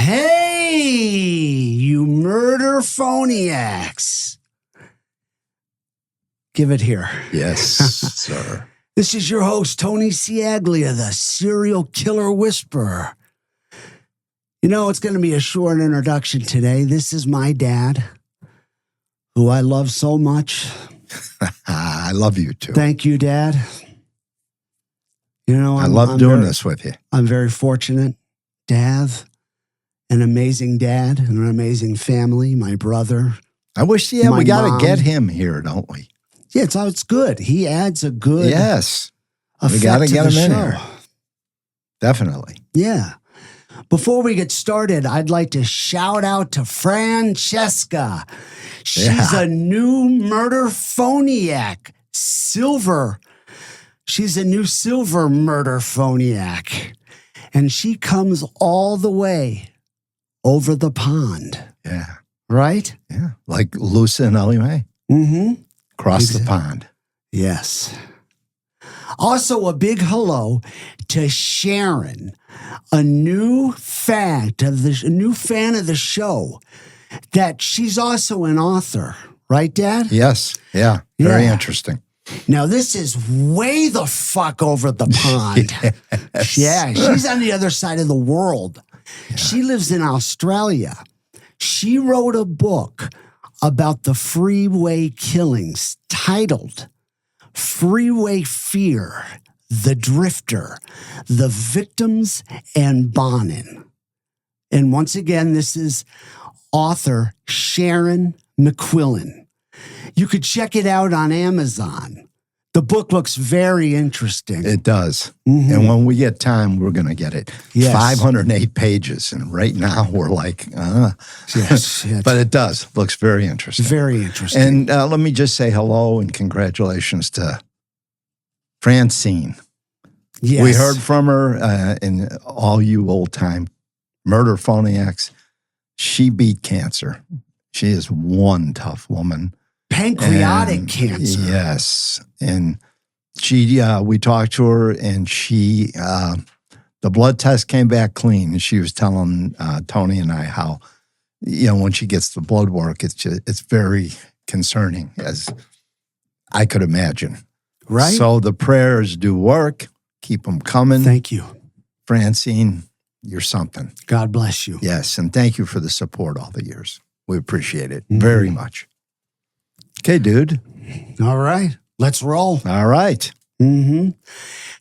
Hey, you murder phoniacs. Give it here. Yes, sir. This is your host, Tony Ciaglia, the serial killer whisperer. You know, it's going to be a short introduction today. This is my dad, who I love so much. I love you too. Thank you, Dad. You know, I love doing this with you. I'm very fortunate to have an amazing dad and an amazing family, my brother. I wish, we got to get him here, don't we? Yeah, it's good. He adds a good Yes. We effect got to to get the him in show. here. Definitely. Yeah. Before we get started, I'd like to shout out to Francesca. She's a new murder phoniac. She's a new silver murder phoniac. And she comes all the way over the pond. Yeah. Right? Yeah. Like Lucy and Ellie Mae. Mm-hmm. Across the pond. Yes. Also, a big hello to Sharon, a new fan of the show. That she's also an author, right, Dad? Yes. Yeah. Very interesting. Now, this is way the fuck over the pond. Yes. Yeah, she's on the other side of the world. Yeah. She lives in Australia. She wrote a book about the Freeway killings titled Freeway Fear, The Drifter, The Victims, and Bonin. And once again, this is author Sharon McQuillan. You could check it out on Amazon. The book looks very interesting. It does. Mm-hmm. And when we get time, we're going to get it. Yes. 508 pages. And right now we're like, Yes. But it does. Looks very interesting. Very interesting. And let me just say hello and congratulations to Francine. Yes. We heard from her and all you old-time murder phoniacs. She beat cancer. She is one tough woman. Pancreatic cancer. Yes. And we talked to her and the blood test came back clean. And she was telling Tony and I how, when she gets the blood work, it's very concerning, as I could imagine. Right. So the prayers do work. Keep them coming. Thank you. Francine, you're something. God bless you. Yes. And thank you for the support all the years. We appreciate it very much. Okay, dude. All right. Let's roll. All right. Mm-hmm.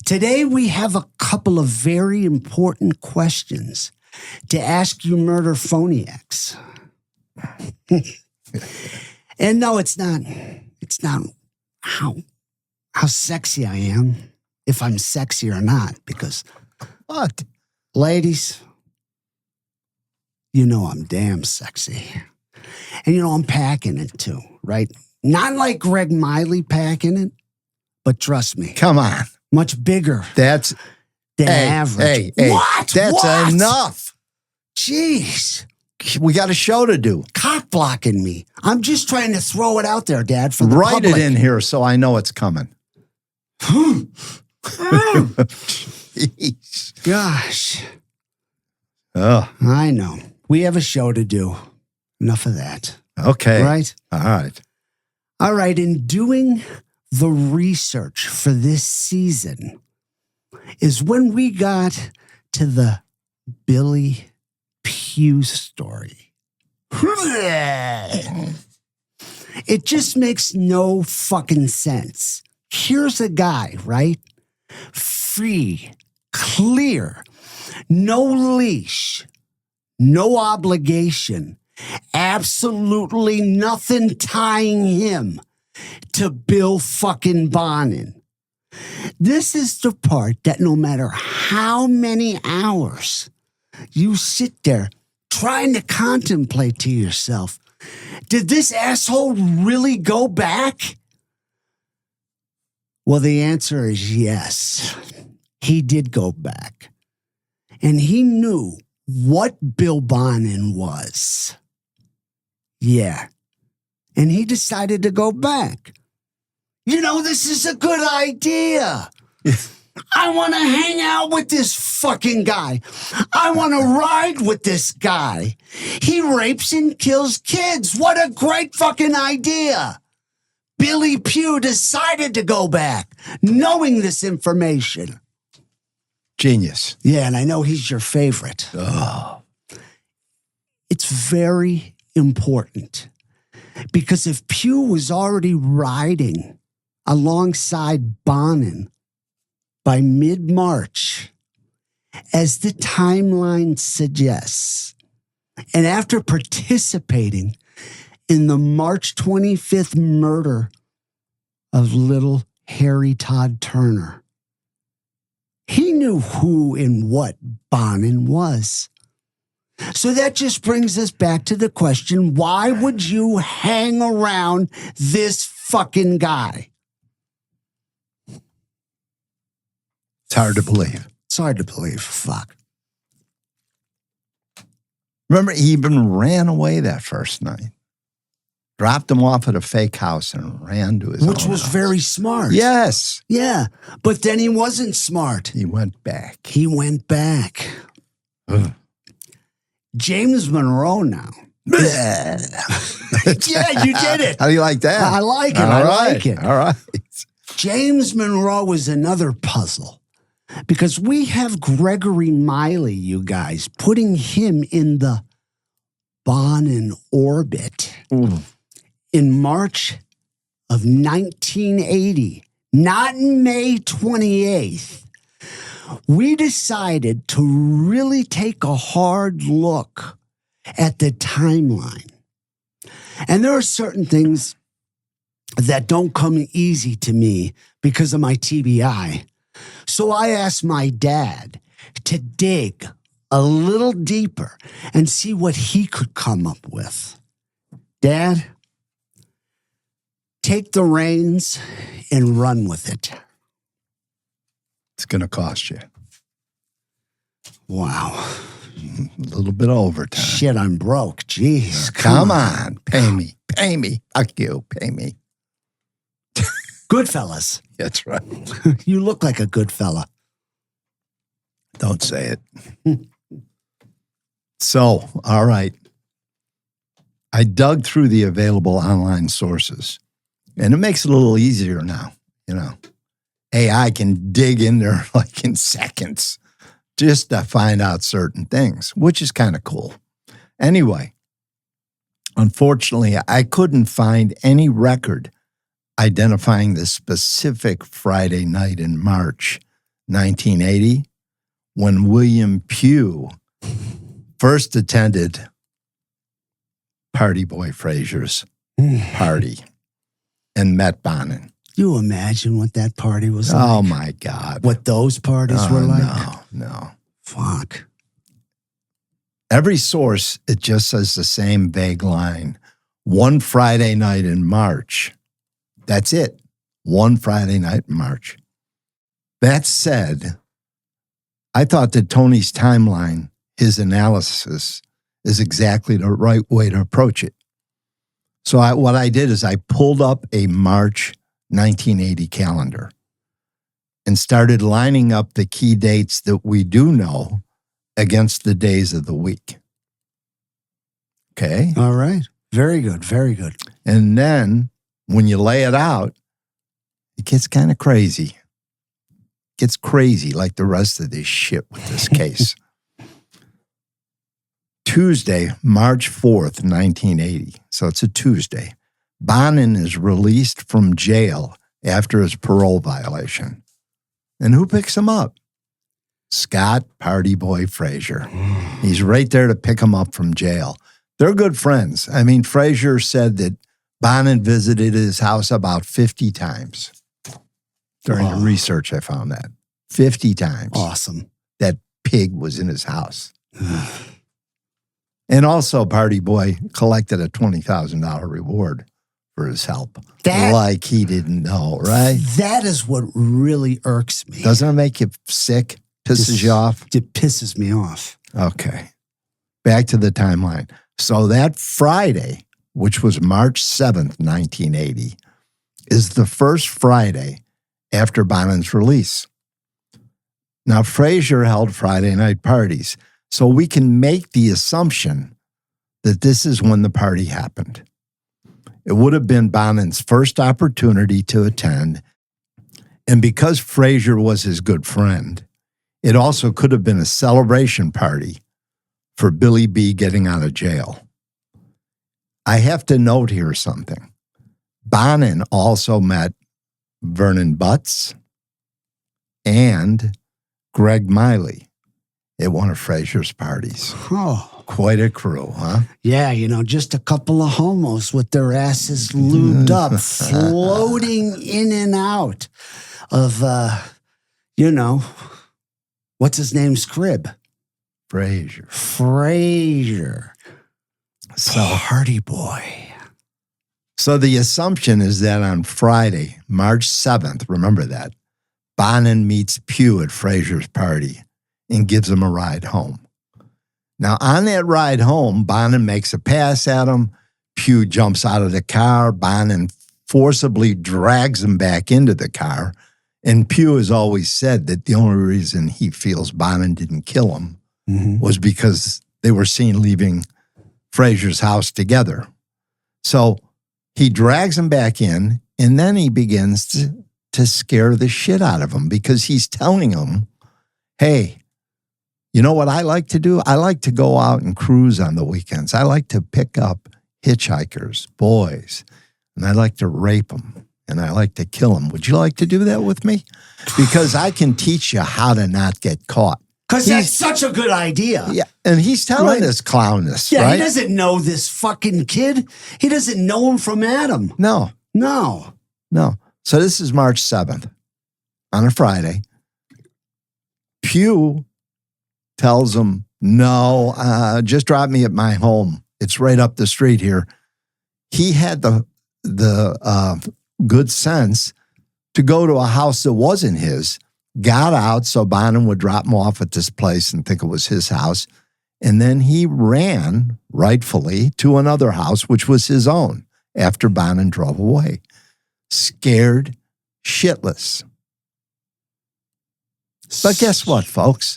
Today, we have a couple of very important questions to ask you murder phoniacs. And no, it's not how sexy I am, if I'm sexy or not, because What? ladies, I'm damn sexy. And I'm packing it too, right? Not like Greg Miley packing it, but trust me. Come on. Much bigger That's than average. Hey, what? That's What? enough. Jeez. We got a show to do. Cock blocking me. I'm just trying to throw it out there, Dad, for the Write public. it in here so I know it's coming. Jeez. Gosh. Oh, I know. We have a show to do. Enough of that. okay. Right? All right. All right. In doing the research for this season is when we got to the Billy Pugh story. It just makes no fucking sense. Here's a guy, right? Free, clear, no leash, no obligation, absolutely nothing tying him to Bill fucking Bonin. This is the part that no matter how many hours you sit there trying to contemplate to yourself, did this asshole really go back? Well, the answer is yes. He did go back. And he knew what Bill Bonin was. Yeah. And he decided to go back. This is a good idea. I want to hang out with this fucking guy. I want to ride with this guy. He rapes and kills kids. What a great fucking idea. Billy Pugh decided to go back, knowing this information. Genius. Yeah, and I know he's your favorite. Oh. It's very important because if Pugh was already riding alongside Bonin by mid-March, as the timeline suggests, and after participating in the March 25th murder of little Harry Todd Turner, he knew who and what Bonin was. So that just brings us back to the question, why would you hang around this fucking guy? It's hard to believe. It's hard to believe. Fuck. Remember, he even ran away that first night. Dropped him off at a fake house and ran to his Which own was house. very smart. Yes. Yeah. But then he wasn't smart. He went back. He went back. Ugh. James Munro now. Yeah, you did it. How do you like that? I like it. All I right. like it. All right. James Munro is another puzzle because we have Gregory Miley, you guys, putting him in the Bonin orbit in March of 1980, not May 28th. We decided to really take a hard look at the timeline. And there are certain things that don't come easy to me because of my TBI. So I asked my dad to dig a little deeper and see what he could come up with. Dad, take the reins and run with it. It's going to cost you Wow. a little bit of overtime. Shit, I'm broke. Jeez. Come on. Pay me. Pay me. Fuck you. Pay me. Goodfellas. That's right. You look like a good fella. Don't say it. So, all right. I dug through the available online sources, and it makes it a little easier now. You know, AI can dig in there like in seconds just to find out certain things, which is kind of cool. Anyway, unfortunately, I couldn't find any record identifying the specific Friday night in March 1980 when William Pugh first attended Party Boy Frazier's party and met Bonin. You imagine what that party was like? Oh, my God. What those parties were like? No. Fuck. Every source, it just says the same vague line. One Friday night in March. That's it. One Friday night in March. That said, I thought that Tony's timeline, his analysis, is exactly the right way to approach it. So what I did is I pulled up a March 1980 calendar and started lining up the key dates that we do know against the days of the week. Okay? All right. Very good. Very good. And then when you lay it out, it gets kind of crazy. It gets crazy like the rest of this shit with this case. Tuesday, March 4th, 1980. So it's a Tuesday. Bonin is released from jail after his parole violation. And who picks him up? Scott Party Boy Frazier. He's right there to pick him up from jail. They're good friends. I mean, Frazier said that Bonin visited his house about 50 times. During the research, I found that. 50 times. Awesome. That pig was in his house. And also, Party Boy collected a $20,000 reward for his help. Like he didn't know, right? That is what really irks me. Doesn't it make you sick? Pisses you off? It pisses me off. Okay. Back to the timeline. So that Friday, which was March 7th, 1980, is the first Friday after Bonin's release. Now, Frazier held Friday night parties, so we can make the assumption that this is when the party happened. It would have been Bonin's first opportunity to attend, and because Frazier was his good friend, it also could have been a celebration party for Billy B getting out of jail. I have to note here something. Bonin also met Vernon Butts and Greg Miley at one of Frazier's parties. Oh, quite a crew, huh? Yeah, just a couple of homos with their asses lubed up, floating in and out of, what's his name's crib? Frazier. So, Hardy boy. So the assumption is that on Friday, March 7th, remember that, Bonin meets Pugh at Frazier's party and gives him a ride home. Now, on that ride home, Bonin makes a pass at him. Pugh jumps out of the car. Bonin forcibly drags him back into the car. And Pugh has always said that the only reason he feels Bonin didn't kill him was because they were seen leaving Frazier's house together. So he drags him back in, and then he begins to scare the shit out of him because he's telling him, hey, you know what I like to do? I like to go out and cruise on the weekends. I like to pick up hitchhikers, boys, and I like to rape them, and I like to kill them. Would you like to do that with me? Because I can teach you how to not get caught. Because that's such a good idea. Yeah, and he's telling this clown this, right? He doesn't know this fucking kid. He doesn't know him from Adam. No. So this is March 7th on a Friday. Pugh tells him, no, just drop me at my home. It's right up the street here. He had the good sense to go to a house that wasn't his, got out so Bonin would drop him off at this place and think it was his house. And then he ran, rightfully, to another house, which was his own, after Bonin drove away. Scared shitless. But guess what, folks?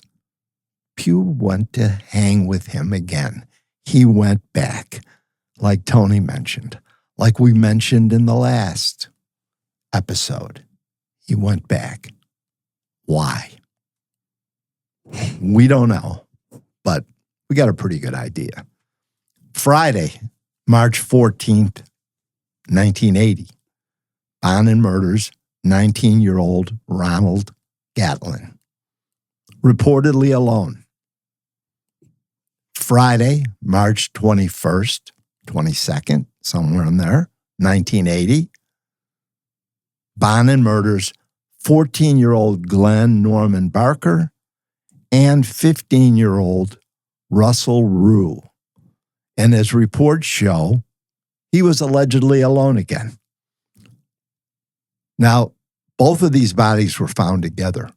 Pugh went to hang with him again. He went back, like Tony mentioned, like we mentioned in the last episode. He went back. Why? We don't know, but we got a pretty good idea. Friday, March 14th, 1980, Bonin murders 19-year-old Ronald Gatlin, reportedly alone. Friday, March 21st, 22nd, somewhere in there, 1980, Bonin murders 14-year-old Glenn Norman Barker and 15-year-old Russell Rue. And as reports show, he was allegedly alone again. Now, both of these bodies were found together.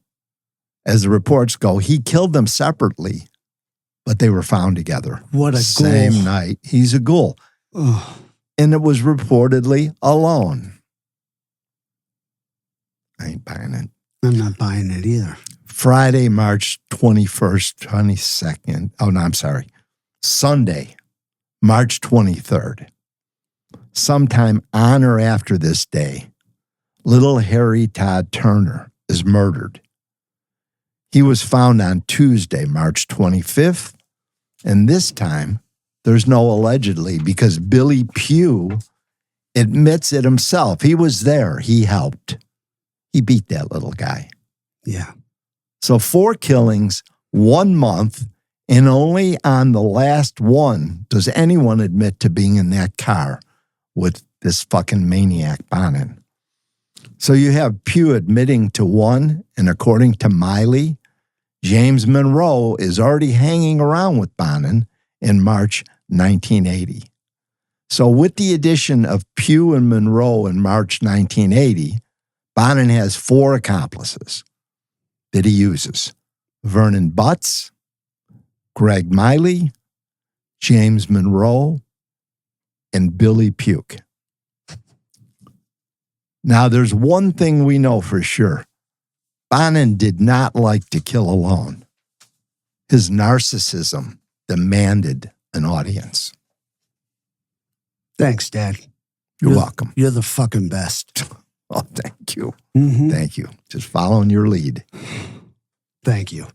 As the reports go, he killed them separately, but they were found together. What a Same ghoul. night. He's a ghoul. Ugh. And it was reportedly alone. I ain't buying it. I'm not buying it either. Friday, March 21st, 22nd. Oh, no, I'm sorry. Sunday, March 23rd. Sometime on or after this day, little Harry Todd Turner is murdered. He was found on Tuesday, March 25th. And this time, there's no allegedly because Billy Pugh admits it himself. He was there. He helped. He beat that little guy. Yeah. So 4 killings, 1 month, and only on the last one does anyone admit to being in that car with this fucking maniac Bonin. So you have Pugh admitting to 1, and according to Miley, James Munro is already hanging around with Bonin in March 1980. So with the addition of Pugh and Munro in March 1980, Bonin has 4 accomplices that he uses: Vernon Butts, Greg Miley, James Munro, and Billy Pugh. Now, there's one thing we know for sure. Bonin did not like to kill alone. His narcissism demanded an audience. Thanks, Dad. You're welcome. You're the fucking best. Oh, thank you. Mm-hmm. Thank you. Just following your lead. Thank you.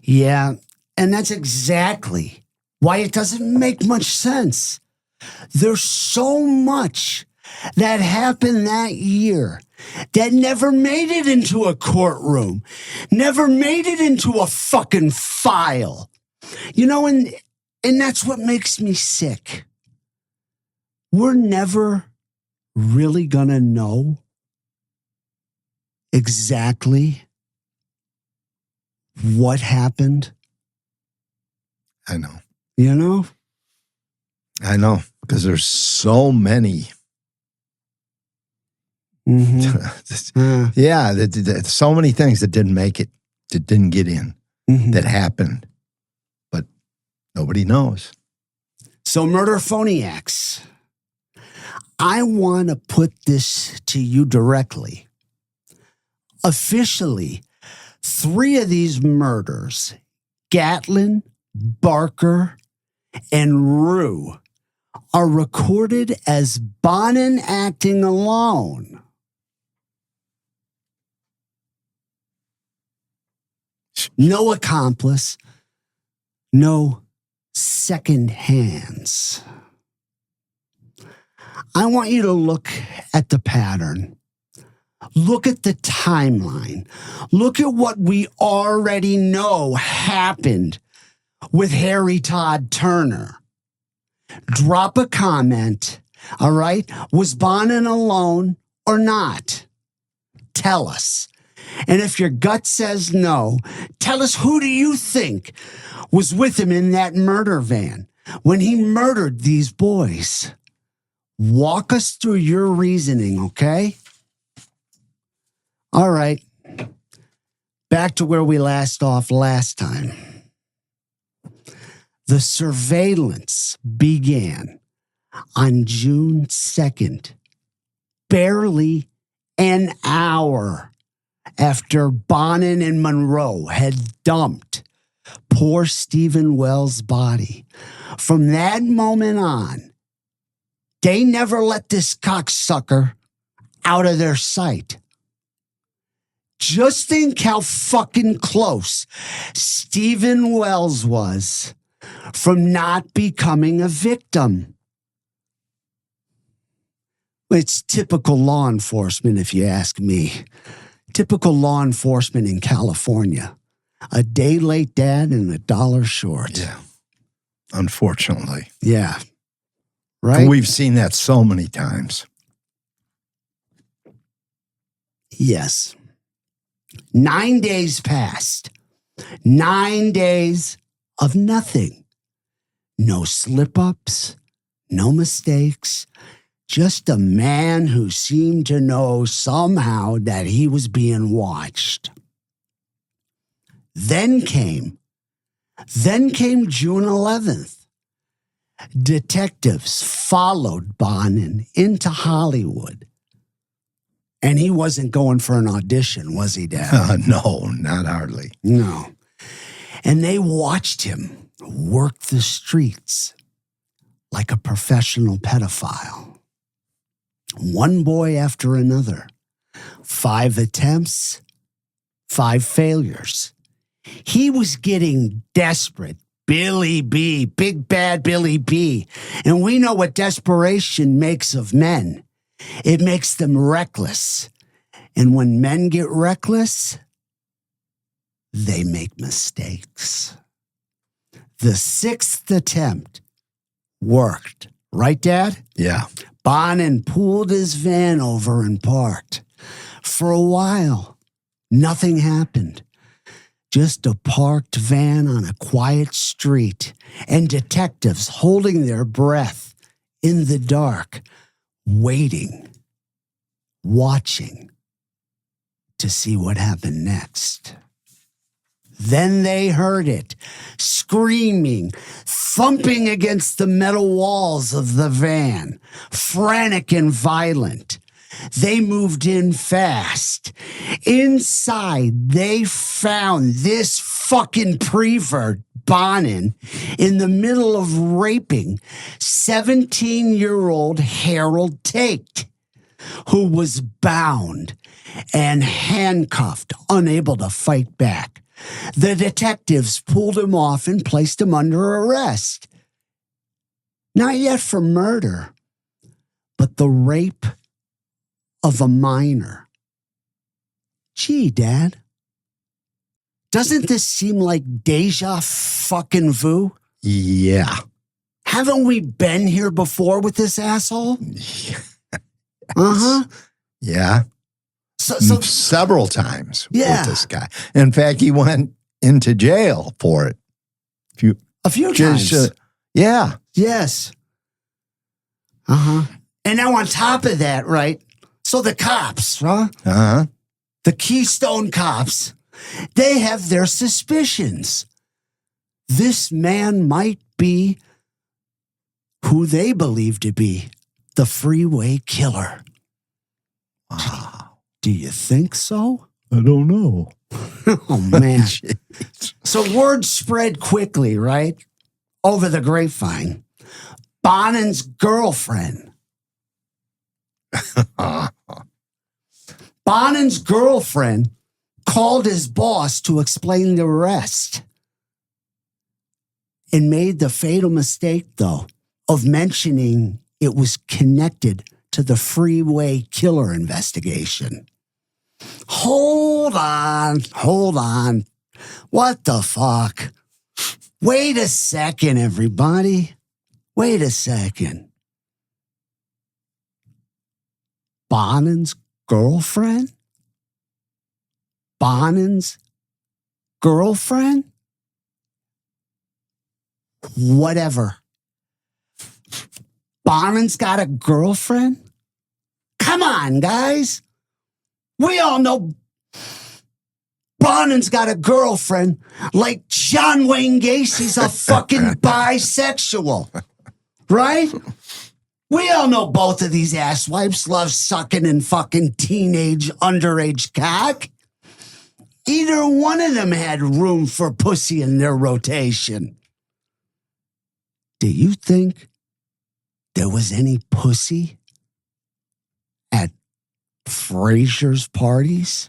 Yeah, and that's exactly why it doesn't make much sense. There's so much that happened that year that never made it into a courtroom, never made it into a fucking file. You know, and that's what makes me sick. We're never really gonna know exactly what happened. I know. You know? I know, because there's so many. Mm-hmm. Yeah, so many things that didn't make it, that didn't get in, that happened, but nobody knows. So, murder phoniacs, I want to put this to you directly. Officially, 3 of these murders, Gatlin, Barker, and Rue, are recorded as Bonin acting alone. No accomplice, no second hands. I want you to look at the pattern. Look at the timeline. Look at what we already know happened with Harry Todd Turner. Drop a comment, all right? Was Bonin alone or not? Tell us. And if your gut says no, tell us, who do you think was with him in that murder van when he murdered these boys? Walk us through your reasoning, okay? All right. Back to where we last off last time. The surveillance began on June 2nd, barely an hour after Bonin and Munro had dumped poor Stephen Wells' body. From that moment on, they never let this cocksucker out of their sight. Just think how fucking close Stephen Wells was from not becoming a victim. It's typical law enforcement, if you ask me. Typical law enforcement in California. A day late, Dad, and $1 short. Yeah. Unfortunately. Yeah. Right? And we've seen that so many times. Yes. 9 days passed. 9 days of nothing. No slip-ups, no mistakes. Just a man who seemed to know somehow that he was being watched. Then came June 11th. Detectives followed Bonin into Hollywood. And he wasn't going for an audition, was he, Dad? No, not hardly. No. And they watched him work the streets like a professional pedophile. One boy after another. 5 attempts, 5 failures. He was getting desperate. Billy B, big bad Billy B. And we know what desperation makes of men. It makes them reckless. And when men get reckless, they make mistakes. The 6th attempt worked. Right, Dad? Yeah. Bonin pulled his van over and parked. For a while, nothing happened. Just a parked van on a quiet street and detectives holding their breath in the dark, waiting, watching to see what happened next. Then they heard it, screaming, thumping against the metal walls of the van, frantic and violent. They moved in fast. Inside, they found this fucking prevert, Bonin, in the middle of raping 17-year-old Harold Tate, who was bound and handcuffed, unable to fight back. The detectives pulled him off and placed him under arrest. Not yet for murder, but the rape of a minor. Gee, Dad, doesn't this seem like deja fucking vu? Yeah. Haven't we been here before with this asshole? Uh-huh. Yeah. So several times Yeah. with this guy. In fact, he went into jail for it. a few times. Yeah. Yes. Uh-huh. And now on top of that, right? So the cops, huh? Uh-huh. The Keystone cops, they have their suspicions. This man might be who they believe to be the Freeway killer. Wow. Do you think so? I don't know. Oh, man. So word spread quickly, right? Over the grapevine. Bonin's girlfriend. Bonin's girlfriend called his boss to explain the arrest and made the fatal mistake, though, of mentioning it was connected to the Freeway killer investigation. Hold on. What the fuck? Wait a second, everybody. Wait a second. Bonin's girlfriend? Bonin's girlfriend? Whatever. Bonin's got a girlfriend? Come on, guys. We all know Bonin's got a girlfriend like John Wayne Gacy's a fucking bisexual. Right? We all know both of these asswipes love sucking and fucking teenage underage cock. Either one of them had room for pussy in their rotation. Do you think there was any pussy at Frasier's parties?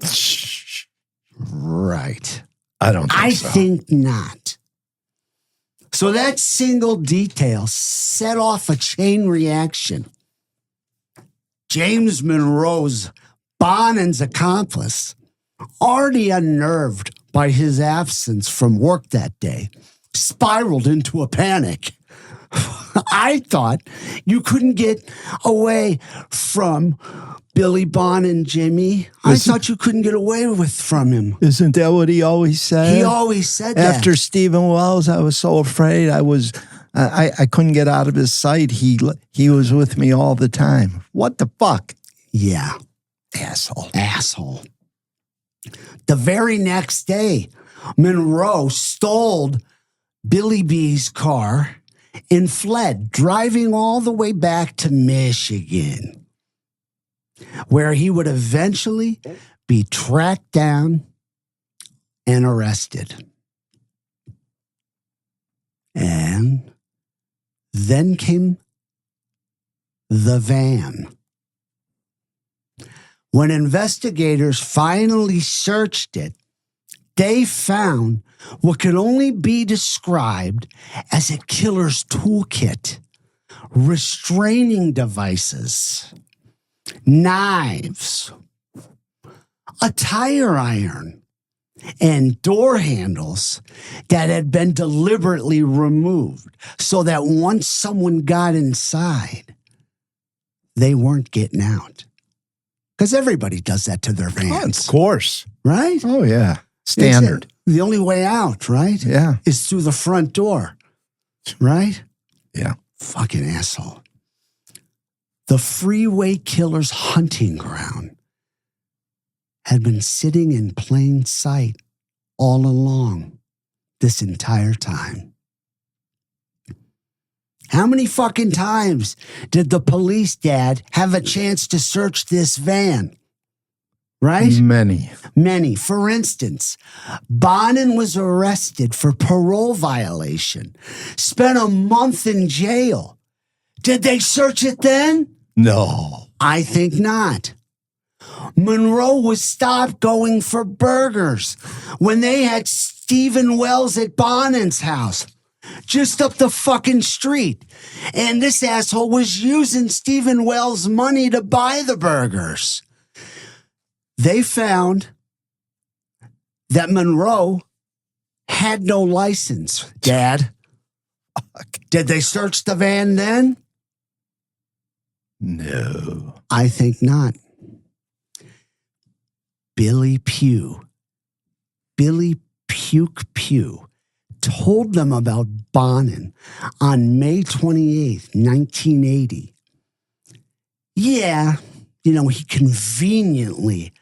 Right. I don't think I so. think not. So that single detail set off a chain reaction. James Munro's Bonin's accomplice, already unnerved by his absence from work that day, spiraled into a panic. I thought you couldn't get away from Billy Bonin, Jimmy. I thought you couldn't get away from him. Isn't that what he always said? He always said that. After Stephen Wells, I was so afraid. I couldn't get out of his sight. He was with me all the time. What the fuck? Yeah. Asshole. The very next day, Munro stole Billy B's car and fled, driving all the way back to Michigan, where he would eventually be tracked down and arrested. And then came the van. When investigators finally searched it, they found what could only be described as a killer's toolkit: restraining devices, knives, a tire iron, and door handles that had been deliberately removed so that once someone got inside, they weren't getting out. Because everybody does that to their vans. Of course. Right? Oh, yeah. Standard. The only way out, right? Yeah. Is through the front door. Right? Yeah. Fucking asshole. The Freeway killer's hunting ground had been sitting in plain sight all along this entire time. How many fucking times did the police, Dad, have a chance to search this van? Right? Many. Many. For instance, Bonin was arrested for parole violation, spent a month in jail. Did they search it then? No. I think not. Munro was stopped going for burgers when they had Stephen Wells at Bonin's house, just up the fucking street. And this asshole was using Stephen Wells' money to buy the burgers. They found that Munro had no license, Dad. Did they search the van then? No. I think not. Billy Pugh told them about Bonin on May 28th, 1980. Yeah, he conveniently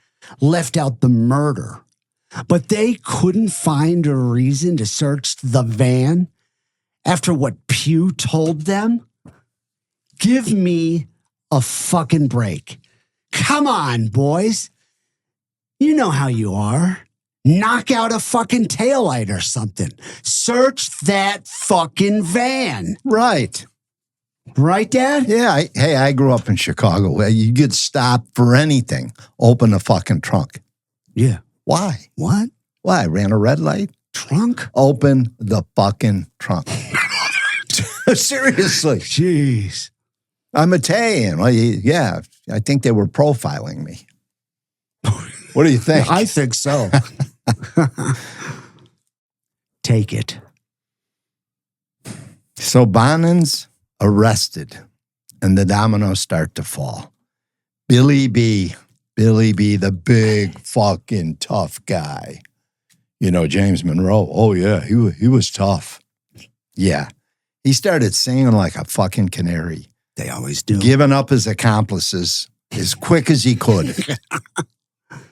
left out the murder, but they couldn't find a reason to search the van after what Pugh told them? Give me a fucking break. Come on, boys. You know how you are. Knock out a fucking taillight or something. Search that fucking van. Right. Right, Dad? Yeah. I grew up in Chicago where you get stopped for anything. Open the fucking trunk. Yeah. Why? What? Why? I ran a red light. Trunk? Open the fucking trunk. Seriously. Jeez. I'm Italian. Well, yeah. I think they were profiling me. What do you think? I think so. Take it. So Bonin's arrested and the dominoes start to fall. Billy B, the big fucking tough guy. James Munro. Oh, yeah, he was tough. Yeah. He started singing like a fucking canary. They always do. Giving up his accomplices as quick as he could.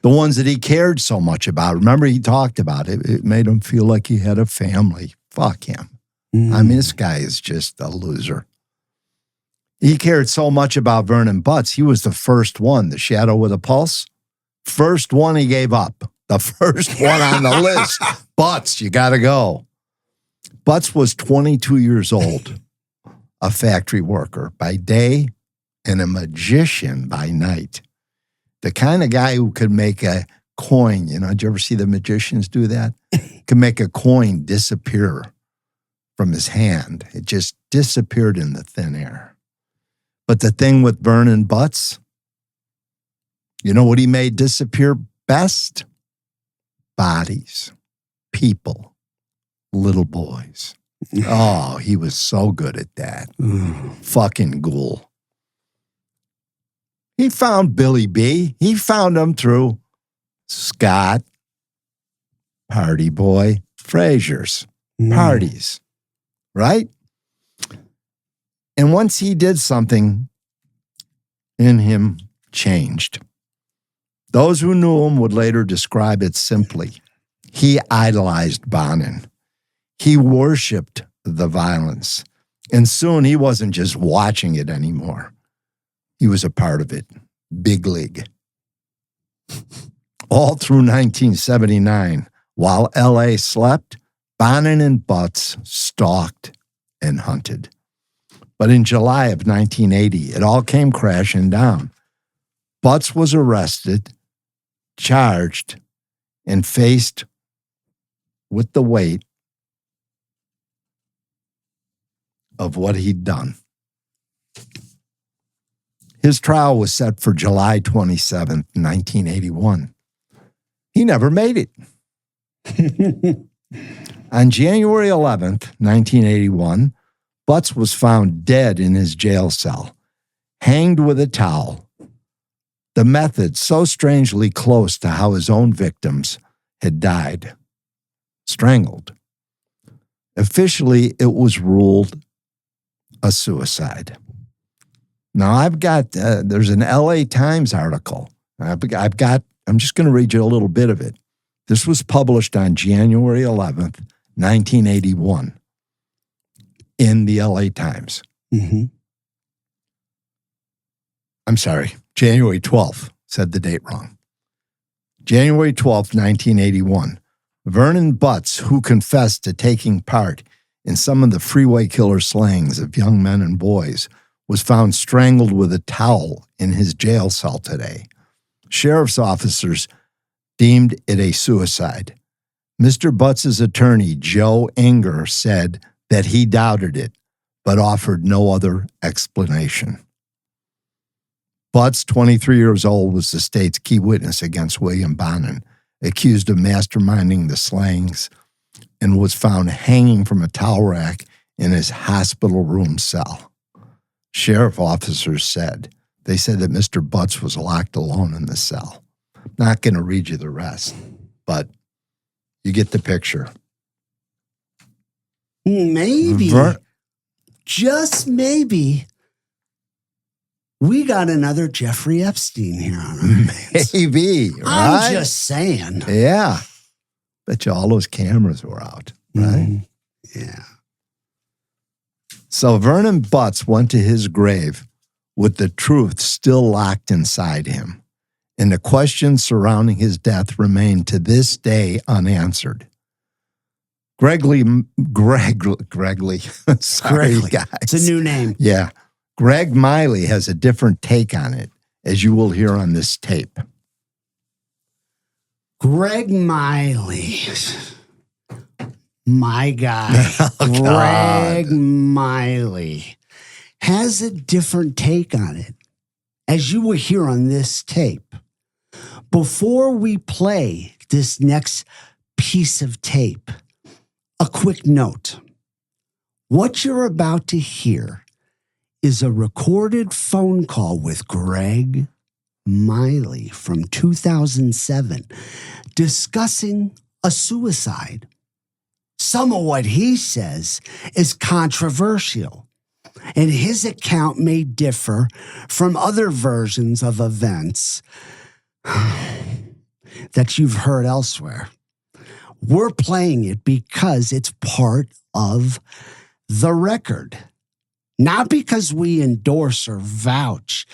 The ones that he cared so much about. Remember, he talked about it. It made him feel like he had a family. Fuck him. I mean, this guy is just a loser. He cared so much about Vernon Butts. He was the first one, the shadow with a pulse. First one he gave up. The first one on the list. Butts, you got to go. Butts was 22 years old, a factory worker by day and a magician by night. The kind of guy who could make a coin, did you ever see the magicians do that? Could make a coin disappear from his hand. It just disappeared in the thin air. But the thing with Vernon Butts, you know what he made disappear best? Bodies, people, little boys. Oh, he was so good at that. Fucking ghoul. He found Billy B. He found him through Scott, Party Boy, Frazier's parties, right? And once he did something in him changed. Those who knew him would later describe it simply. He idolized Bonin. He worshiped the violence. And soon he wasn't just watching it anymore. He was a part of it. Big league. All through 1979, while L.A. slept, Bonin and Butts stalked and hunted. But in July of 1980, it all came crashing down. Butts was arrested, charged, and faced with the weight of what he'd done. His trial was set for July 27th, 1981. He never made it. On January 11th, 1981, Butts was found dead in his jail cell, hanged with a towel. The method so strangely close to how his own victims had died. Strangled. Officially, it was ruled a suicide. Now, I've got, there's an LA Times article. I'm just going to read you a little bit of it. This was published on January 11th, 1981. in the LA Times. Mm-hmm. I'm sorry, January 12th, said the date wrong. January 12th, 1981. Vernon Butts, who confessed to taking part in some of the Freeway killer slayings of young men and boys, was found strangled with a towel in his jail cell today. Sheriff's officers deemed it a suicide. Mr. Butts' attorney, Joe Enger, said that he doubted it, but offered no other explanation. Butts, 23 years old, was the state's key witness against William Bonin, accused of masterminding the slayings, and was found hanging from a towel rack in his hospital room cell. Sheriff officers said that Mr. Butts was locked alone in the cell. Not going to read you the rest, but you get the picture. Maybe, just maybe, we got another Jeffrey Epstein here on our hands. Maybe, right? I'm just saying. Yeah. Bet you all those cameras were out, right? Yeah. So Vernon Butts went to his grave with the truth still locked inside him, and the questions surrounding his death remain to this day unanswered. Gregory, sorry, guys. It's a new name. Yeah. Greg Miley has a different take on it, as you will hear on this tape. Greg Miley. My guy. Oh, Greg Miley has a different take on it, as you will hear on this tape. Before we play this next piece of tape, a quick note. What you're about to hear is a recorded phone call with Greg Miley from 2007 discussing a suicide. Some of what he says is controversial, and his account may differ from other versions of events that you've heard elsewhere. We're playing it because it's part of the record, not because we endorse or vouch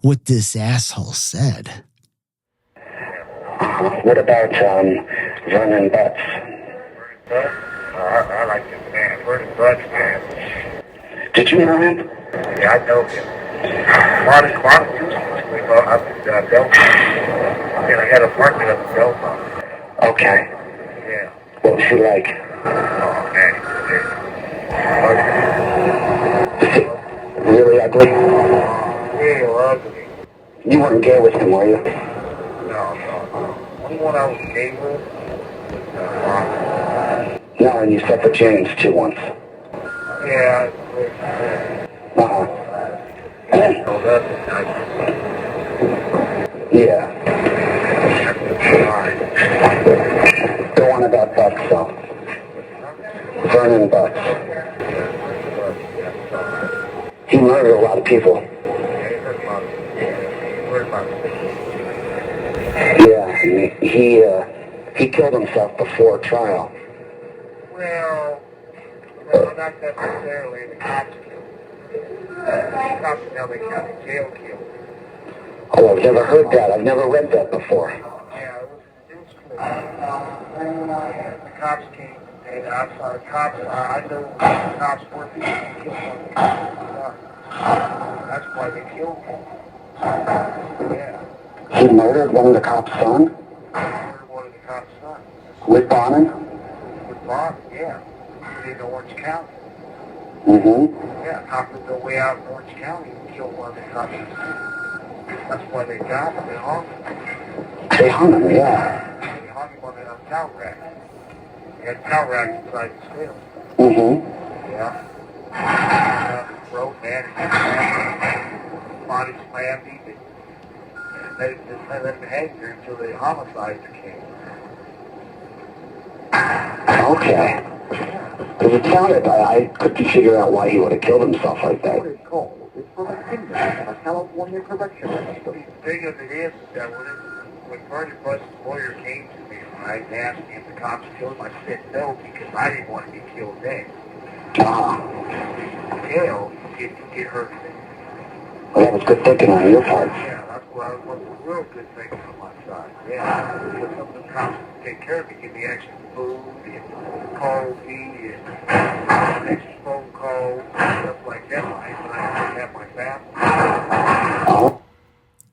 what this asshole said. What about Vernon Butts? I like this man, Vernon Butts, man. Did you know him? Yeah, I know him. Quite we up in Delta. And I had an apartment up in Delta. Okay. Yeah. What was he like? Oh, man. Really ugly? Real ugly. You weren't gay with him, were you? No. Only one I was gay with was No, and you slept with James too once. yeah. Oh, that's nice. Yeah. Alright. Go on about Butts, though. Vernon Butts. He murdered a lot of people. Yeah, he killed himself before trial. Well, not necessarily. The cops killed. The cops in LA County Jail killed. Oh, I've never heard that. I've never read that before. Yeah, it was news clip. The cops came, and I saw the cops. I know the cops were people who killed one of the cops. That's why they killed him. Yeah. He murdered one of the cops' son? Murdered one of the cops' sons. With Bonin? With Bonin, yeah. In Orange County. Mm-hmm. Yeah, cops would go way out in Orange County and kill one of the cops. That's why they got him. They hung him. They hung him, yeah. They hung him on a towel rack. He had towel racks inside the cell. Mm-hmm. Yeah. Broke, man. Body slammed him. And they just let him hang there until the homicides came. Okay. Because it sounded, I couldn't figure out why he would have killed himself like that. What it's called? It's from a kingdom, a California correction register. The thing of it is that when Vernon Butts' lawyer came to me, I asked me if the cops killed him, I said no, because I didn't want to be killed then. jail, you get hurt. Well, that was good thinking on your part. Yeah, that's what was a real good thing from my side. Yeah, because some of the cops take care of me, give me extra food, and call me, and extra phone calls, stuff like that. When I have my family. Oh,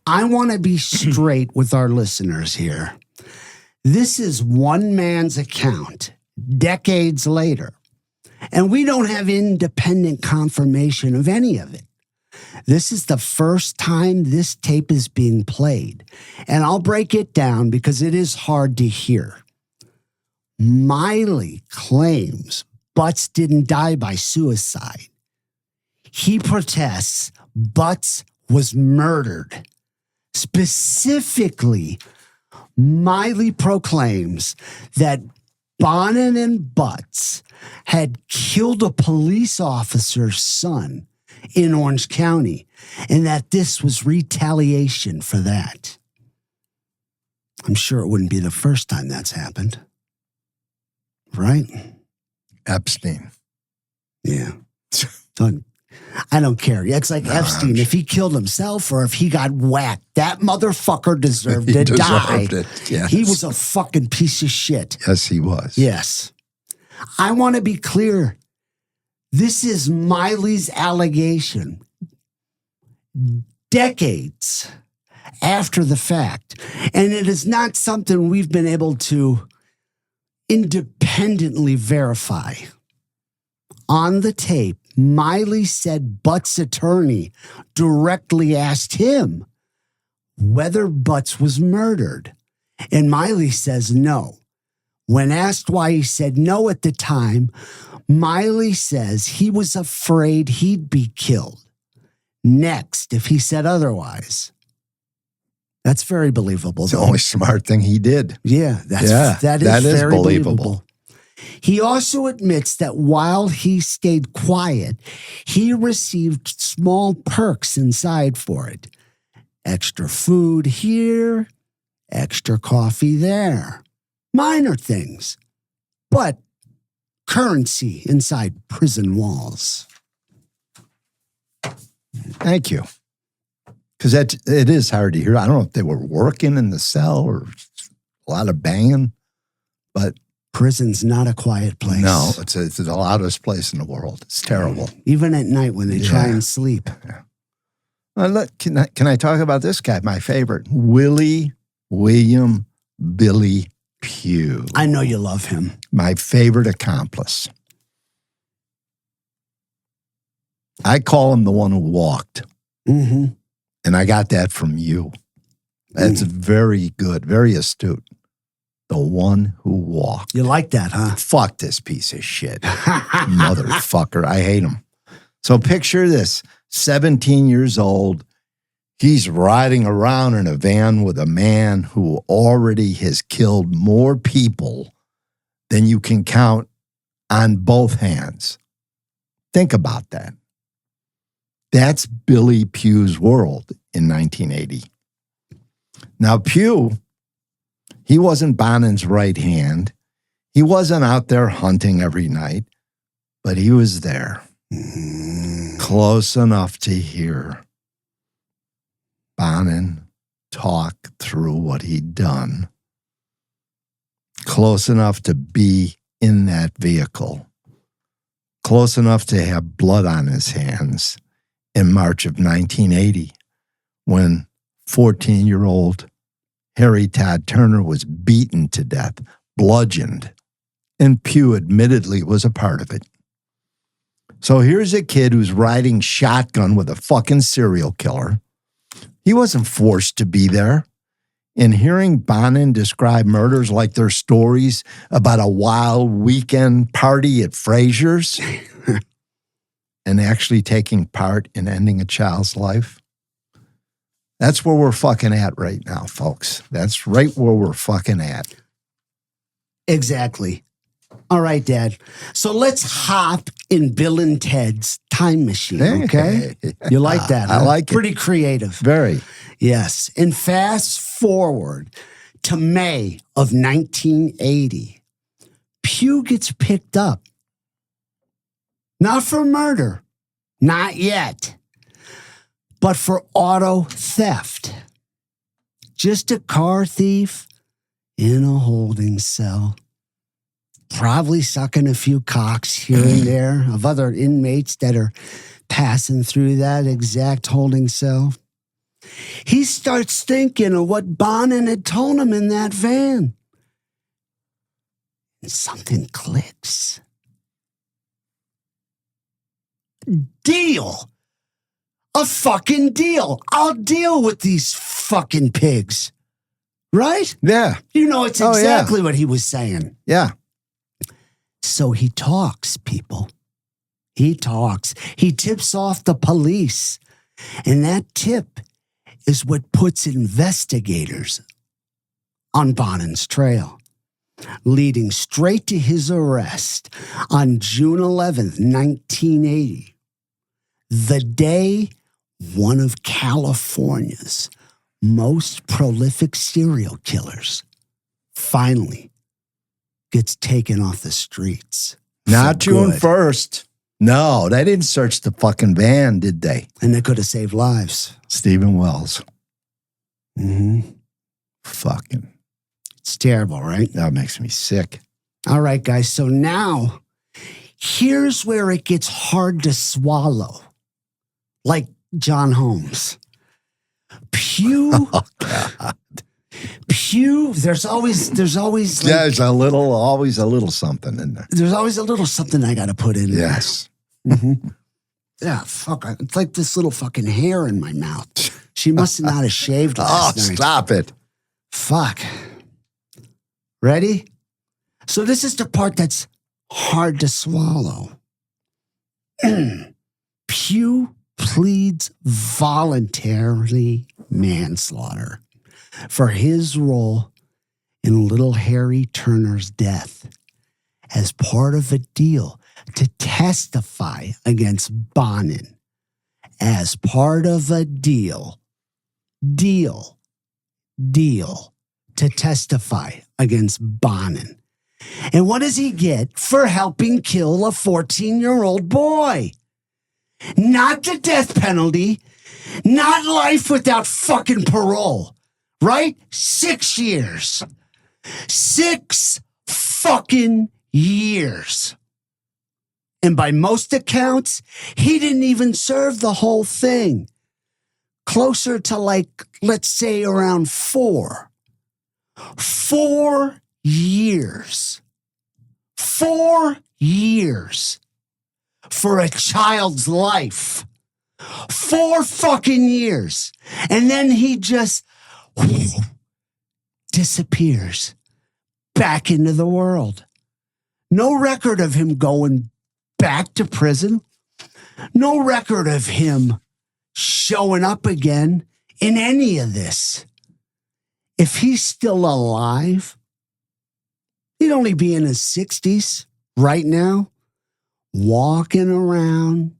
I want to be straight with our listeners here. This is one man's account, decades later, and we don't have independent confirmation of any of it. This is the first time this tape is being played, and I'll break it down because it is hard to hear. Miley claims Butts didn't die by suicide. He protests Butts was murdered. Specifically, Miley proclaims that Bonin and Butts had killed a police officer's son in Orange County, and that this was retaliation for that. I'm sure it wouldn't be the first time that's happened. Right? Epstein. Yeah. So, I don't care. It's like Epstein. If he killed himself or if he got whacked, that motherfucker deserved to die. Yes. He was a fucking piece of shit. Yes, he was. Yes. I want to be clear. This is Miley's allegation. Decades after the fact. And it is not something we've been able to independently verify. On the tape, Miley said Butts' attorney directly asked him whether Butts was murdered. And Miley says no. When asked why he said no at the time, Miley says he was afraid he'd be killed next if he said otherwise. That's very believable. It's the only smart thing he did. Yeah, that is very believable. He also admits that while he stayed quiet, he received small perks inside for it. Extra food here, extra coffee there. Minor things, but currency inside prison walls. Thank you. Because it is hard to hear. I don't know if they were working in the cell or a lot of banging, but prison's not a quiet place. No, it's the loudest place in the world. It's terrible. Even at night when they try and sleep. Yeah. Can I talk about this guy? My favorite, William Billy Pugh. I know you love him. My favorite accomplice. I call him the one who walked. Mm-hmm. And I got that from you. That's very good, very astute. The one who walked. You like that, huh? Fuck this piece of shit. Motherfucker. I hate him. So picture this. 17 years old. He's riding around in a van with a man who already has killed more people than you can count on both hands. Think about that. That's Billy Pugh's world in 1980. Now, Pugh, he wasn't Bonin's right hand. He wasn't out there hunting every night, but he was there, close enough to hear Bonin talk through what he'd done, close enough to be in that vehicle, close enough to have blood on his hands in March of 1980 when 14-year-old Harry Todd Turner was beaten to death, bludgeoned, and Pugh admittedly was a part of it. So here's a kid who's riding shotgun with a fucking serial killer. He wasn't forced to be there. And hearing Bonin describe murders like they're stories about a wild weekend party at Frazier's and actually taking part in ending a child's life, that's where we're fucking at right now, folks. That's right where we're fucking at. Exactly. All right, Dad. So let's hop in Bill and Ted's time machine, okay? You like that, huh? I like it. Pretty creative. Very. Yes. And fast forward to May of 1980. Pugh gets picked up. Not for murder, Not yet. But for auto theft. Just a car thief in a holding cell. Probably sucking a few cocks here and there of other inmates that are passing through that exact holding cell. He starts thinking of what Bonin had told him in that van. And something clicks. Deal. A fucking deal. I'll deal with these fucking pigs. Right? Yeah. You know, it's exactly what he was saying. Yeah. So he talks, people. He talks. He tips off the police. And that tip is what puts investigators on Bonin's trail, leading straight to his arrest on June 11th, 1980, the day one of California's most prolific serial killers finally gets taken off the streets. Not June good. 1st. No, they didn't search the fucking van, did they? And they could have saved lives. Stephen Wells. Mm-hmm. Fucking. It's terrible, right? That makes me sick. All right, guys. So now, here's where it gets hard to swallow. Like John Holmes. Pugh. Oh, God. Pugh. There's always like, There's always a little something in there. there's always a little something I got to put in there. Yes. Mm-hmm. Yeah, fuck. It's like this little fucking hair in my mouth. She must have not have shaved last night. Stop it. Fuck. Ready? So this is the part that's hard to swallow. Pugh pleads voluntary manslaughter for his role in little Harry Turner's death as part of a deal to testify against Bonin. As part of a deal to testify against Bonin. And what does he get for helping kill a 14-year-old boy? Not the death penalty, not life without fucking parole, right? 6 years. 6 fucking years. And by most accounts, he didn't even serve the whole thing. Closer to like, let's say around 4. 4 years. 4 years for a child's life. 4 fucking years. And then he just disappears back into the world. No record of him going back to prison. No record of him showing up again in any of this. If he's still alive, he'd only be in his 60s right now, walking around,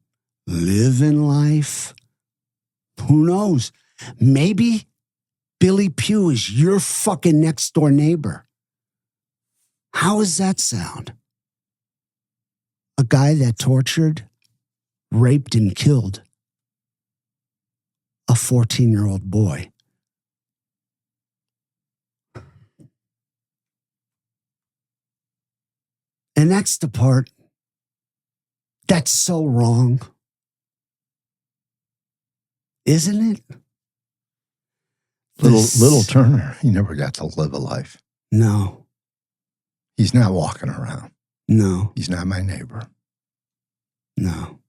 living life. Who knows? Maybe Billy Pugh is your fucking next door neighbor. How does that sound? A guy that tortured, raped, and killed a 14-year-old boy. And that's the part that's so wrong. Isn't it? Little Turner, he never got to live a life. No. He's not walking around. No. He's not my neighbor. No.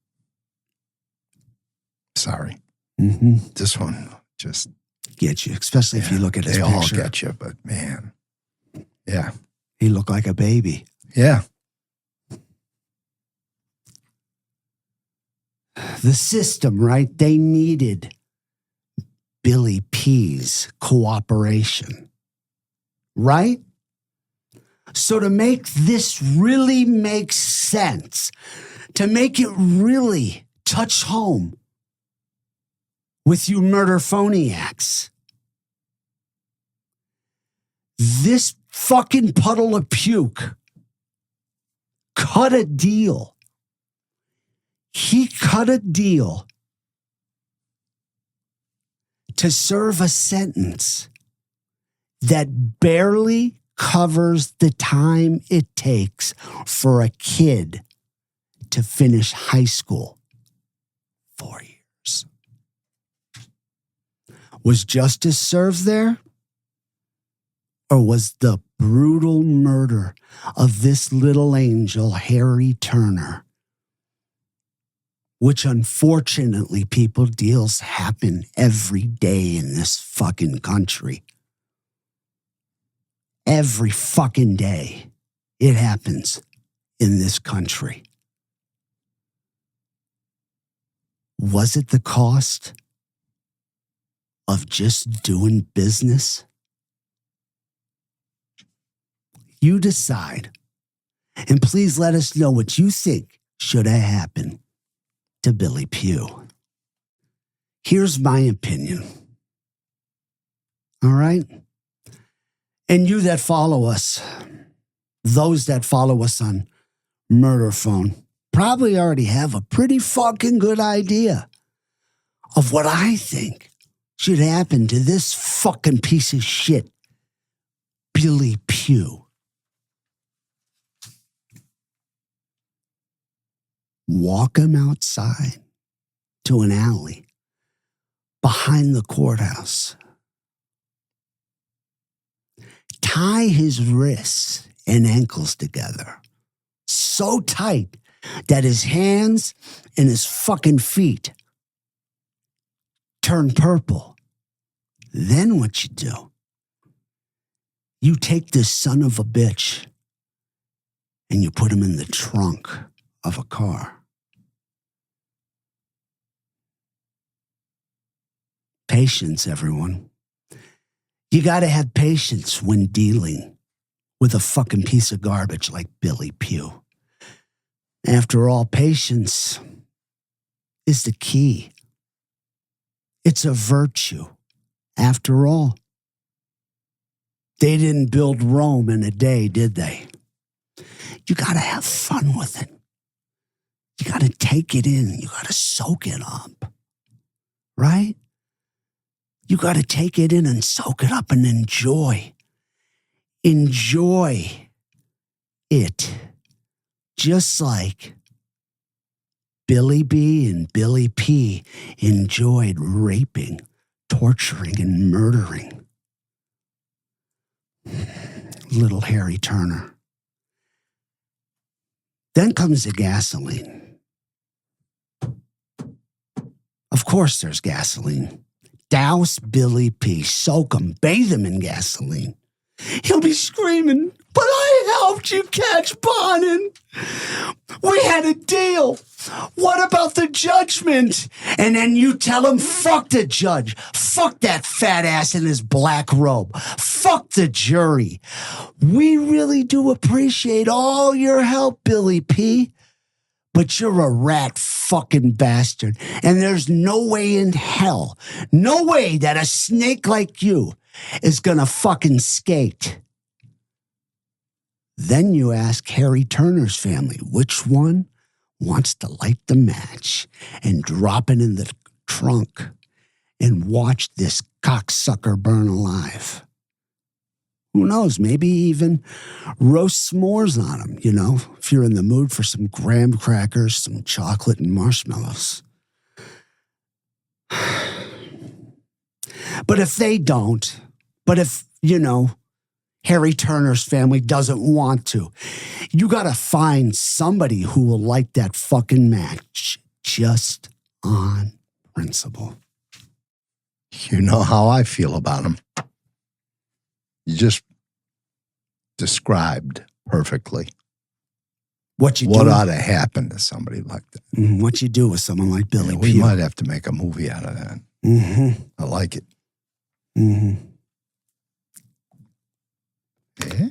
Sorry. Mm-hmm. This one just Get you, especially if you look at his they picture. all get you, but man. Yeah. He looked like a baby. Yeah. The system, right? They needed Billy P's cooperation, right? So to make this really make sense, to make it really touch home with you murder phoniacs, this fucking puddle of puke cut a deal. He cut a deal to serve a sentence that barely covers the time it takes for a kid to finish high school. 4 years. Was justice served there? Or was the brutal murder of this little angel, Harry Turner, which unfortunately people deals happen every day in this fucking country. Every fucking day it happens in this country. Was it the cost of just doing business? You decide. And please let us know what you think should have happened to Billy Pugh. Here's my opinion. All right? And you that follow us, those that follow us on Murder Phone, probably already have a pretty fucking good idea of what I think should happen to this fucking piece of shit, Billy Pugh. Walk him outside to an alley behind the courthouse. Tie his wrists and ankles together so tight that his hands and his fucking feet turn purple. Then what you do? You take this son of a bitch and you put him in the trunk of a car. Patience, everyone. You got to have patience when dealing with a fucking piece of garbage like Billy Pugh. After all, patience is the key. It's a virtue. After all, they didn't build Rome in a day, did they? You got to have fun with it. You got to take it in. You got to soak it up. Right? You got to take it in and soak it up and enjoy. Enjoy it. Just like Billy B and Billy P enjoyed raping, torturing, and murdering little Harry Turner. Then comes the gasoline. Of course there's gasoline. Douse Billy P. Soak him, bathe him in gasoline. He'll be screaming, "But I helped you catch Bonin. We had a deal. What about the judgment?" And then you tell him, "Fuck the judge. Fuck that fat ass in his black robe. Fuck the jury. We really do appreciate all your help, Billy P. But you're a rat fucking bastard. And there's no way in hell, no way that a snake like you is gonna fucking skate." Then you ask Harry Turner's family which one wants to light the match and drop it in the trunk and watch this cocksucker burn alive. Who knows, maybe even roast s'mores on him, you know, if you're in the mood for some graham crackers, some chocolate and marshmallows. But if they don't, but if, you know, Harry Turner's family doesn't want to, you got to find somebody who will light that fucking match just on principle. You know how I feel about him. You just described perfectly What what ought to happen to somebody like that. What you do with someone like Billy We Pugh. might have to make a movie out of that. Mm-hmm. I like it. Mm-hmm. Yeah?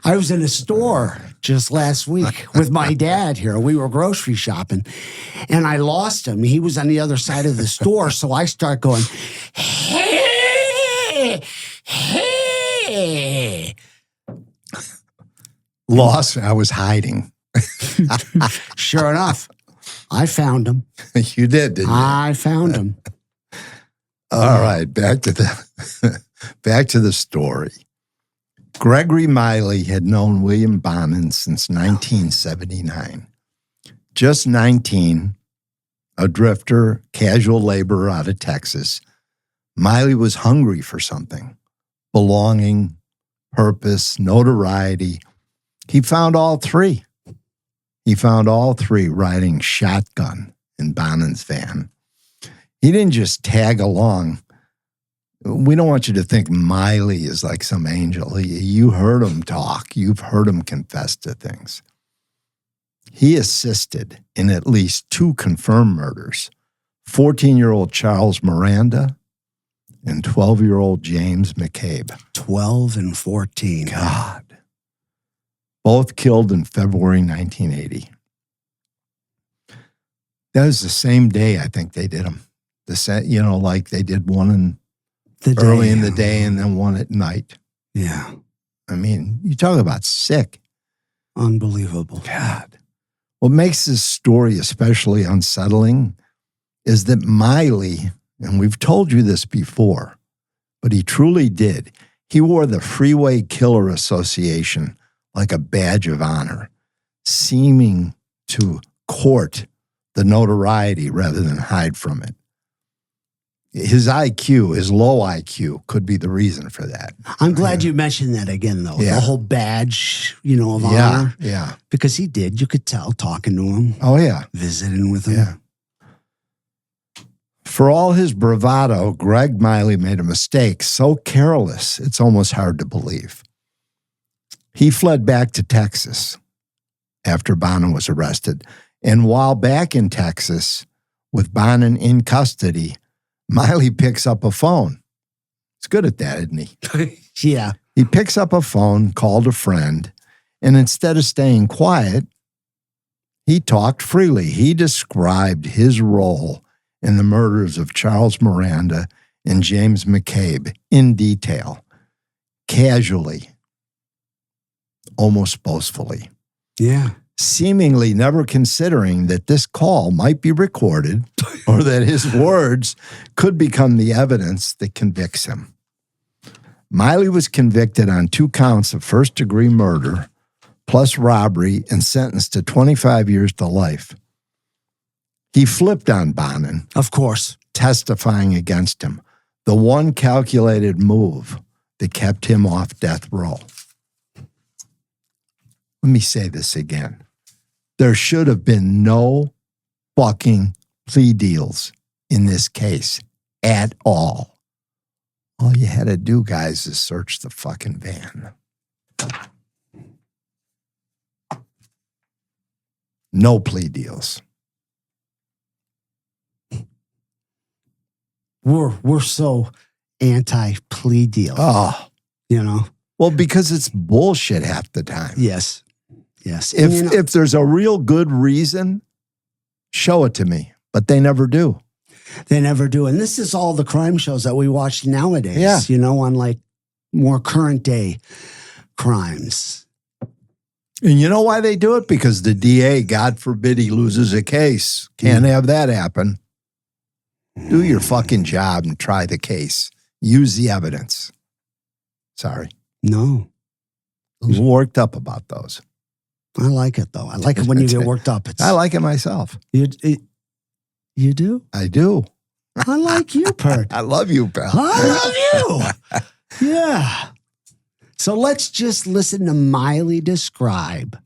I was in a store just last week with my dad here. We were grocery shopping, and I lost him. He was on the other side of the store, so I start going, "Hey, hey." Lost. I was hiding. Sure enough, I found him. You did, didn't you? I found him. All right, back to the story. Gregory Miley had known William Bonin since 1979. Just 19, a drifter, casual laborer out of Texas, Miley was hungry for something, belonging, purpose, notoriety. He found all three. Riding shotgun in Bonin's van. He didn't just tag along. We don't want you to think Miley is like some angel. You heard him talk. You've heard him confess to things. He assisted in at least 2 confirmed murders, 14-year-old Charles Miranda and 12-year-old James McCabe. 12 and 14. God. Both killed in February 1980. That was the same day I think they did them. Like they did one early in the day and then one at night. Yeah. I mean, you talk about sick. Unbelievable. God. What makes this story especially unsettling is that Miley, and we've told you this before, but he truly did. He wore the Freeway Killer Association like a badge of honor, seeming to court the notoriety rather than hide from it. His IQ, his low IQ, could be the reason for that. I'm glad you mentioned that again, though. Yeah. The whole badge, of honor. Yeah. Because he did. You could tell talking to him. Oh, yeah. Visiting with him. Yeah. For all his bravado, Greg Miley made a mistake so careless, it's almost hard to believe. He fled back to Texas after Bonin was arrested. And while back in Texas, with Bonin in custody, Miley picks up a phone. He's good at that, isn't he? Yeah. He picks up a phone, called a friend, and instead of staying quiet, he talked freely. He described his role in the murders of Charles Miranda and James McCabe in detail, casually, almost boastfully. Yeah. Seemingly never considering that this call might be recorded or that his words could become the evidence that convicts him. Miley was convicted on 2 counts of first-degree murder plus robbery and sentenced to 25 years to life. He flipped on Bonin, Of course. testifying against him, the one calculated move that kept him off death row. Let me say this again. There should have been no fucking plea deals in this case at all. All you had to do, guys, is search the fucking van. No plea deals. We're so anti-plea deal. Oh, well, because it's bullshit half the time. Yes. Yes. If there's a real good reason, show it to me. But they never do. They never do. And this is all the crime shows that we watch nowadays, Yeah. on like more current day crimes. And you know why they do it? Because the DA, God forbid he loses a case. Can't have that happen. Do your fucking job and try the case. Use the evidence. Sorry. No. I was worked up about those. I like it, though. I like it when you get worked up. I like it myself. You do? I do. I like you, Pert. I love you, pal. I love you. Yeah. So let's just listen to Miley describe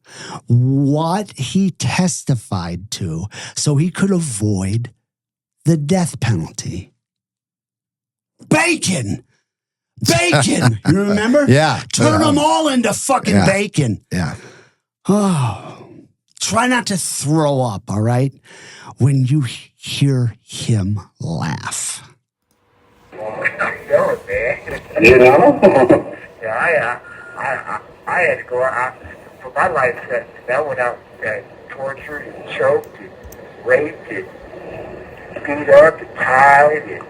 what he testified to so he could avoid the death penalty. Bacon. Bacon. You remember? Yeah. Turn them all into fucking bacon. Yeah. Oh, try not to throw up, all right? When you hear him laugh. That was bad. Yeah, I had to go out for my life sentence. That went out tortured and choked and raped and beat up and tied and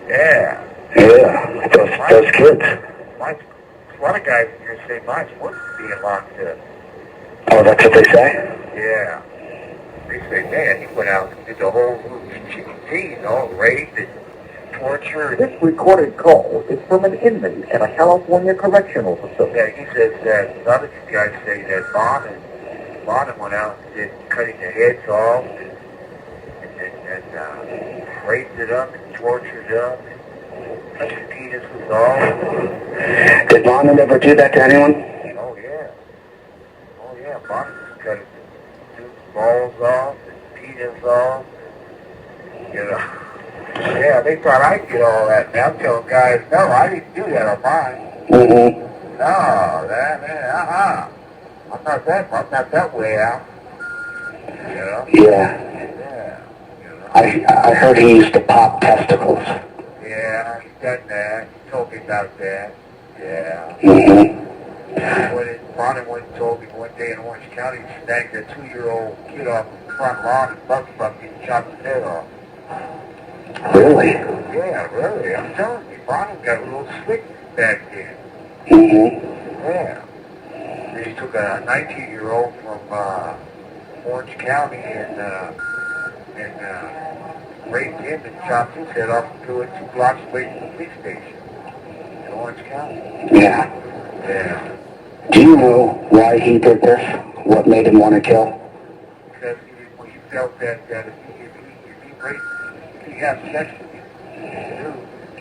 yeah. Yeah, those kids. a lot of guys in here say mine's worse than being locked up. Oh, that's what they say? Yeah. They say, man, he went out and did the whole routine, raped and torture. This recorded call is from an inmate at a California correctional facility. Yeah, he says that other two guys say that Bonin went out and did cutting their heads off and raped it up and tortured them and cut the penises off. Did Bonin ever do that to anyone? Oh, yeah. Oh, yeah. Bonin just cut dude's balls off and penis off. You know. Yeah, they thought I'd get all that. Now I'm telling guys, no, I didn't do that on mine. Mm-hmm. No, I'm not that way out. You know? Yeah. Yeah. You know? I heard he used to pop testicles. Yeah, he's done that. He told me about that. Yeah. Mm-hmm. Bonin went and told me one day in Orange County he snagged a 2-year-old kid off the front lawn and buck fucked him and chopped his head off. Really? Yeah, really. I'm telling you, Bonin got a little slick back then. Mm-hmm. Yeah. Then he took a 19-year-old from Orange County and raped him and chopped his head off and threw it 2 blocks away from the police station in Orange County. Yeah. Yeah. Do you know why he did this? What made him want to kill? Because he felt that if he has sex with you,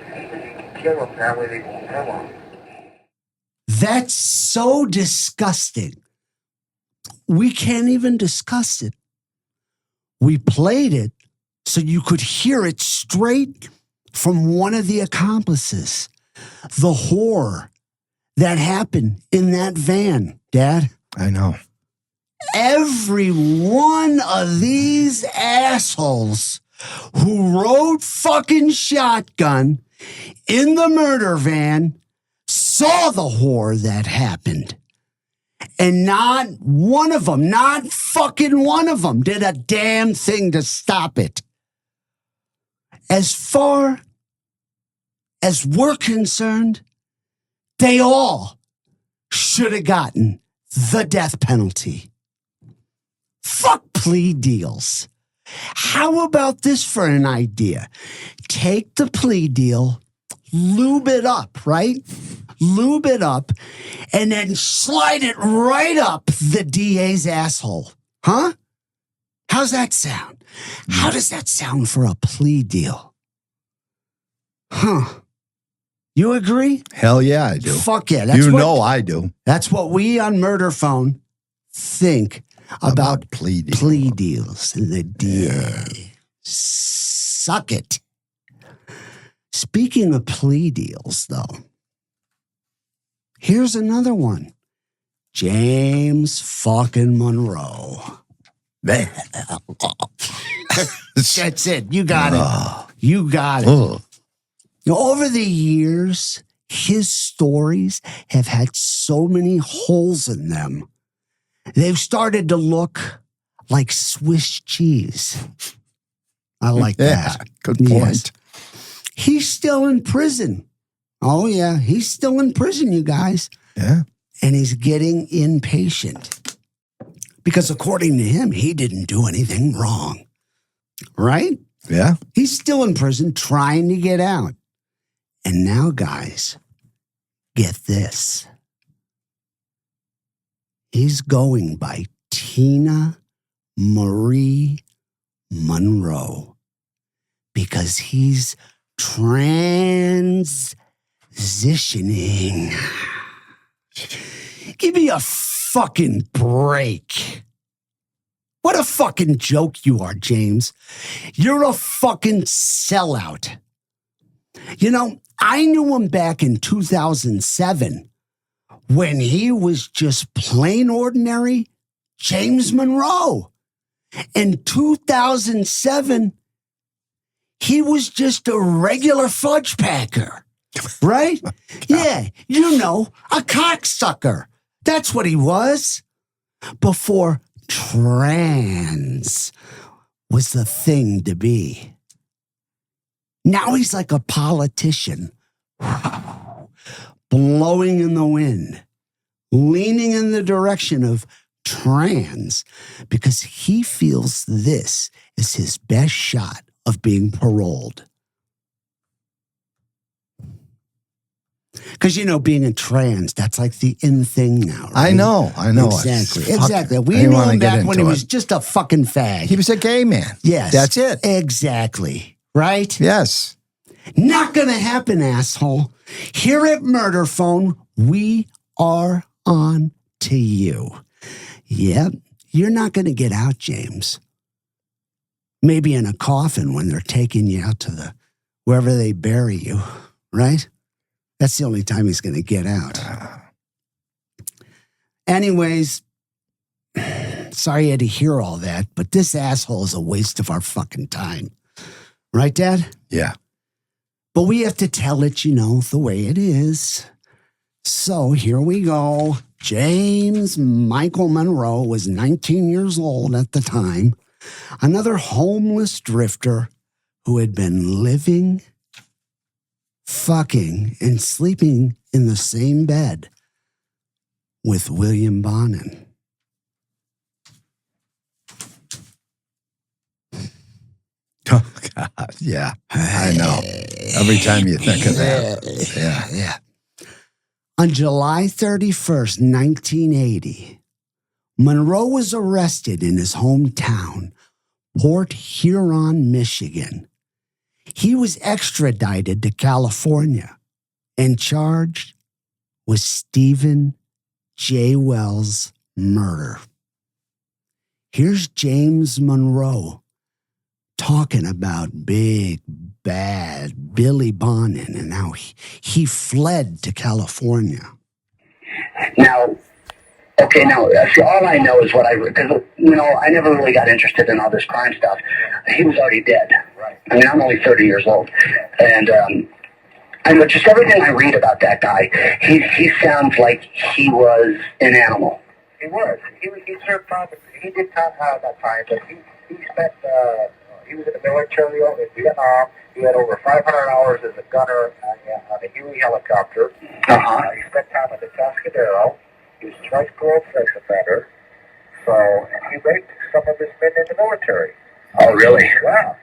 then he can kill him. That way they won't tell him. That's so disgusting. We can't even discuss it. We played it so you could hear it straight from one of the accomplices. The horror that happened in that van, Dad. I know. Every one of these assholes who rode fucking shotgun in the murder van saw the horror that happened. And not one of them, not fucking one of them, did a damn thing to stop it. As far as we're concerned, they all should have gotten the death penalty. Fuck plea deals. How about this for an idea? Take the plea deal, lube it up, right? Lube it up, and then slide it right up the DA's asshole. Huh? How's that sound? How does that sound for a plea deal? Huh? You agree? Hell yeah, I do. Fuck yeah. You know I do. That's what we on Murder Phone think about plea deals. Plea deals and the DA. Suck it. Speaking of plea deals, though, here's another one. James fucking Munro. That's it. You got it. You got it. Now, over the years, his stories have had so many holes in them. They've started to look like Swiss cheese. I like that. Good point. Yes. He's still in prison. Oh, yeah. He's still in prison, you guys. Yeah. And he's getting impatient. Because according to him, he didn't do anything wrong. Right? Yeah. He's still in prison trying to get out. And now, guys, get this. He's going by Tina Marie Munro because he's transitioning. Give me a fucking break. What a fucking joke you are, James. You're a fucking sellout. You know, I knew him back in 2007 when he was just plain ordinary James Munro. In 2007, he was just a regular fudge packer, right? Yeah, you know, a cocksucker. That's what he was. Before trans was the thing to be. Now he's like a politician. blowing in the wind, leaning in the direction of trans, because he feels this is his best shot of being paroled. Because, being a trans, that's like the in thing now, right? I know. Exactly. We didn't knew wanna him get back when he into was it. just a fucking fag. He was a gay man. Yes. That's it. Exactly. Right? Yes. Not gonna happen, asshole. Here at Murder Phone, we are on to you. Yep, you're not gonna get out, James. Maybe in a coffin when they're taking you out to wherever they bury you, right? That's the only time he's gonna get out. Anyways, sorry you had to hear all that, but this asshole is a waste of our fucking time. Right, Dad? Yeah. But we have to tell it, the way it is. So here we go. James Michael Munro was 19 years old at the time. Another homeless drifter who had been living, fucking, and sleeping in the same bed with William Bonin. Oh, God. Yeah. I know. Every time you think of that. Yeah. On July 31st, 1980, Munro was arrested in his hometown, Port Huron, Michigan. He was extradited to California and charged with Stephen J. Wells' murder. Here's James Munro talking about big, bad Billy Bonin and how he fled to California. Now, see, all I know is what I read, because, I never really got interested in all this crime stuff. He was already dead. Right. I mean, I'm only 30 years old. And I know just everything I read about that guy, he sounds like he was an animal. He was. He served time. He did time that time, but he spent. He was in the military in Vietnam. He had over 500 hours as a gunner on a Huey helicopter. He spent time at the Tascadero. He was a twice paroled sex offender. And he raped some of his men in the military. Oh, really? Yeah.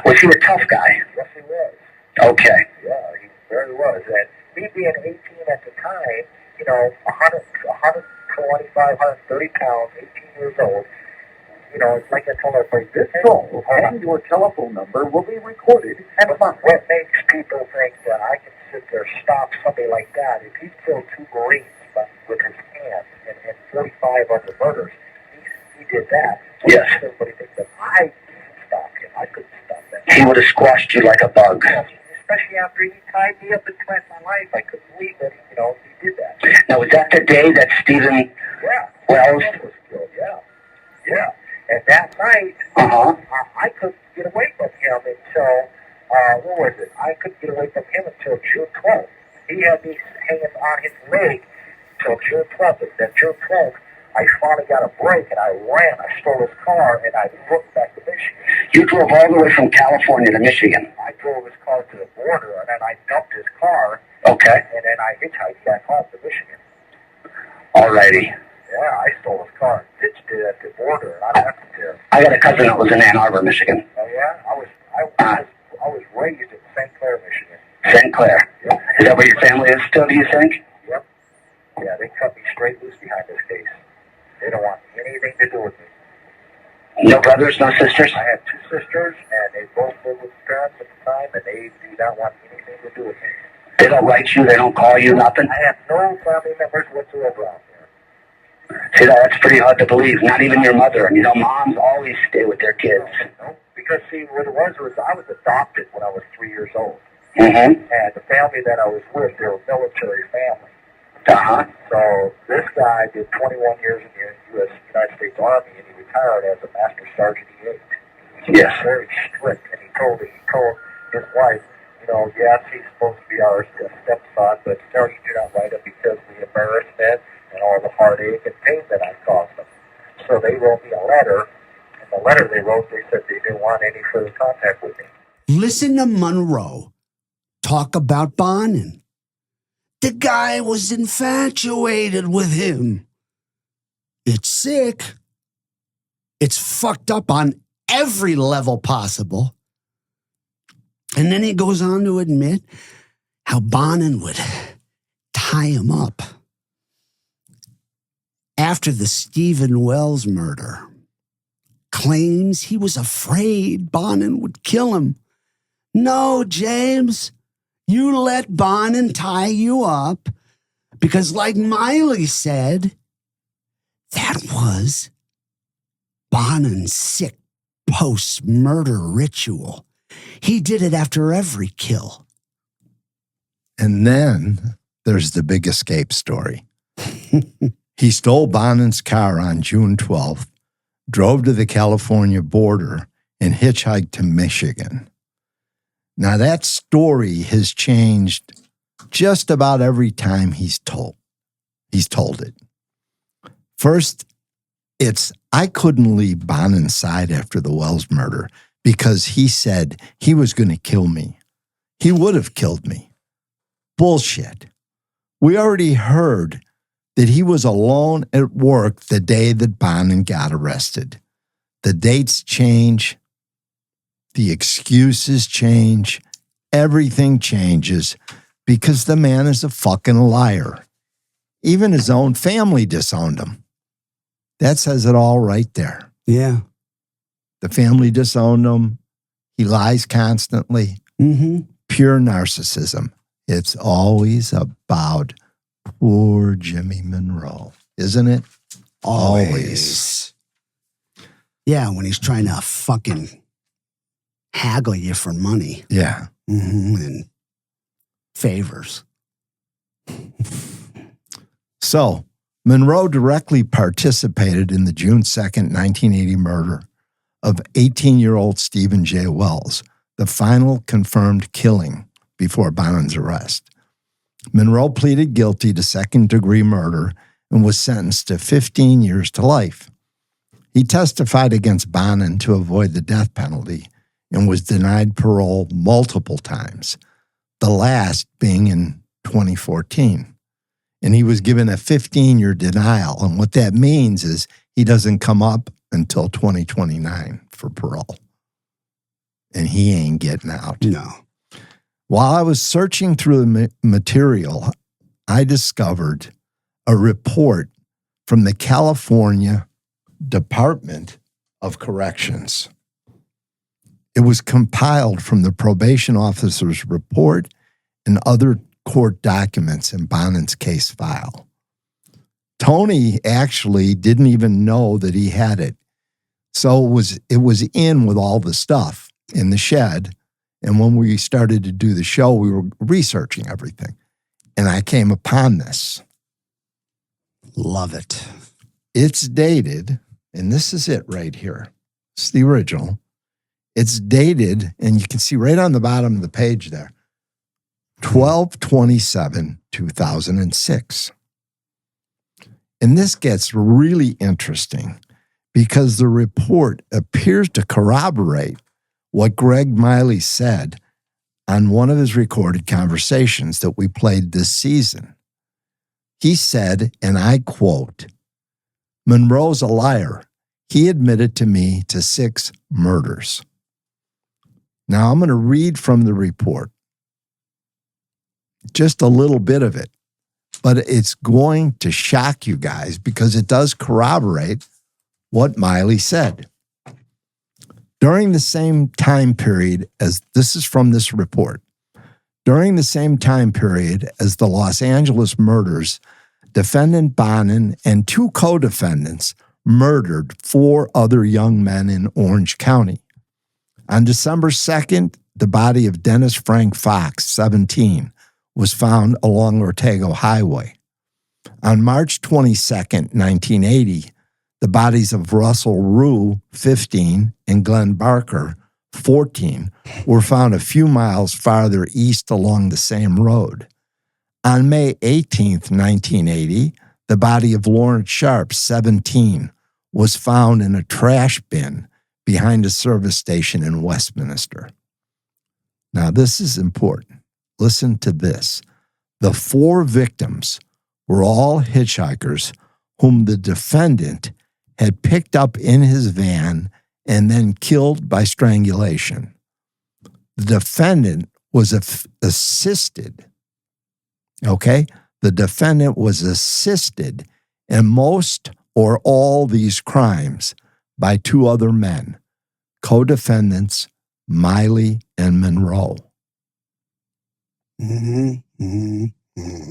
Was he a tough guy? Yes, he was. Okay. Yeah, he very was. And me being 18 at the time, 125, 130 pounds, 18 years old, it's like I told everybody, this show and your telephone number will be recorded. And what makes people think that I can sit there, stop somebody like that? If he killed 2 Marines with his hands and 45 other murders, he did that. Yes. Everybody thinks that I couldn't stop him. I couldn't stop that. He would have squashed you like a bug. Especially after he tied me up and spent my life. I couldn't believe that, he did that. Now, was that the day that Stephen Wells was killed? Yeah. And that night, I couldn't get away from him until, what was it? I couldn't get away from him until June 12th. He had me hanging on his leg until June 12th. And then June 12th, I finally got a break, and I ran. I stole his car, and I booked back to Michigan. You drove all the way from California to Michigan? I drove his car to the border, and then I dumped his car. Okay. And then I hitchhiked back home to Michigan. All righty. Yeah, I stole his car and ditched it at the border, and I left it there. I got a cousin that was in Ann Arbor, Michigan. Oh, yeah? I was raised in St. Clair, Michigan. St. Clair. Yep. Is that where your family is still, do you think? Yep. Yeah, they cut me straight loose behind this case. They don't want anything to do with me. No brothers, no sisters? I had 2 sisters, and they both lived with parents at the time, and they do not want anything to do with me. They don't write you, they don't call you, nothing? I have no family members whatsoever out there. See, that's pretty hard to believe. Not even your mother. And moms always stay with their kids. No, because, see, what it was I was adopted when I was 3 years old. Mm-hmm. And the family that I was with, they were a military family. Uh-huh. So this guy did 21 years in the United States Army, and he retired as a Master Sergeant E8. He Yes. was very strict, and he told his wife, yes, he's supposed to be our stepson, but no, you do not write him because of the embarrassment and all the heartache and pain that I caused them. So they wrote me a letter. In the letter they wrote, they said they didn't want any further contact with me. Listen to Munro talk about Bonin. The guy was infatuated with him. It's sick. It's fucked up on every level possible. And then he goes on to admit how Bonin would tie him up. After the Stephen Wells murder, claims he was afraid Bonin would kill him. No, James, you let Bonin tie you up because, like Miley said, that was Bonin's sick post-murder ritual. He did it after every kill. And then there's the big escape story. He stole Bonin's car on June 12th, drove to the California border, and hitchhiked to Michigan. Now, that story has changed just about every time he's told it. First, it's, I couldn't leave Bonin's side after the Wells murder because he said he was going to kill me. He would have killed me. Bullshit. We already heard that he was alone at work the day that Bonin got arrested. The dates change. The excuses change. Everything changes because the man is a fucking liar. Even his own family disowned him. That says it all right there. Yeah. The family disowned him. He lies constantly. Mm-hmm. Pure narcissism. It's always about poor Jimmy Munro, isn't it? Always. Yeah, when he's trying to fucking haggle you for money. Yeah. Mm-hmm. And favors. So, Munro directly participated in the June 2nd, 1980 murder of 18-year-old Stephen J. Wells, the final confirmed killing before Bonin's arrest. Munro pleaded guilty to second-degree murder and was sentenced to 15 years to life. He testified against Bonin to avoid the death penalty and was denied parole multiple times, the last being in 2014. And he was given a 15-year denial. And what that means is he doesn't come up until 2029 for parole. And he ain't getting out. No. While I was searching through the material, I discovered a report from the California Department of Corrections. It was compiled from the probation officer's report and other court documents in Bonin's case file. Tony actually didn't even know that he had it. So it was in with all the stuff in the shed. And when we started to do the show, we were researching everything. And I came upon this. Love it. It's dated, and this is it right here. It's the original. It's dated, and you can see right on the bottom of the page there, 12/27/2006. And this gets really interesting because the report appears to corroborate what Greg Miley said on one of his recorded conversations that we played this season. He said, and I quote, "Munro's a liar. He admitted to me to 6 murders." Now I'm going to read from the report. Just a little bit of it, but it's going to shock you guys because it does corroborate what Miley said. During the same time period as, this is from this report, during the same time period as the Los Angeles murders, defendant Bonin and 2 co-defendants murdered 4 other young men in Orange County. On December 2nd, the body of Dennis Frank Fox, 17, was found along Ortega Highway. On March 22nd, 1980, the bodies of Russell Rue, 15, and Glenn Barker, 14, were found a few miles farther east along the same road. On May 18th, 1980, the body of Lawrence Sharp, 17, was found in a trash bin behind a service station in Westminster. Now, this is important. Listen to this. The 4 victims were all hitchhikers whom the defendant had picked up in his van and then killed by strangulation. The defendant was assisted. Okay? The defendant was assisted in most or all these crimes by 2 other men, co-defendants Miley and Munro.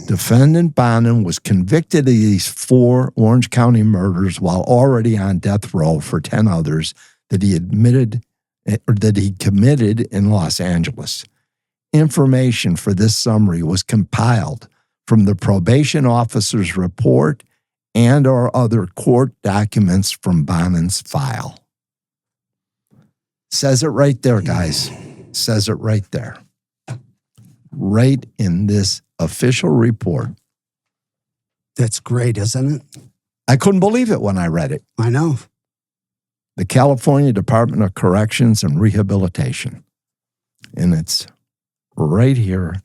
Defendant Bonin was convicted of these 4 Orange County murders while already on death row for 10 others that he committed in Los Angeles. Information for this summary was compiled from the probation officer's report and or other court documents from Bonin's file. Says it right there, guys. Says it right there. Right in this official report. That's great, isn't it? I couldn't believe it when I read it. I know. The California Department of Corrections and Rehabilitation. And it's right here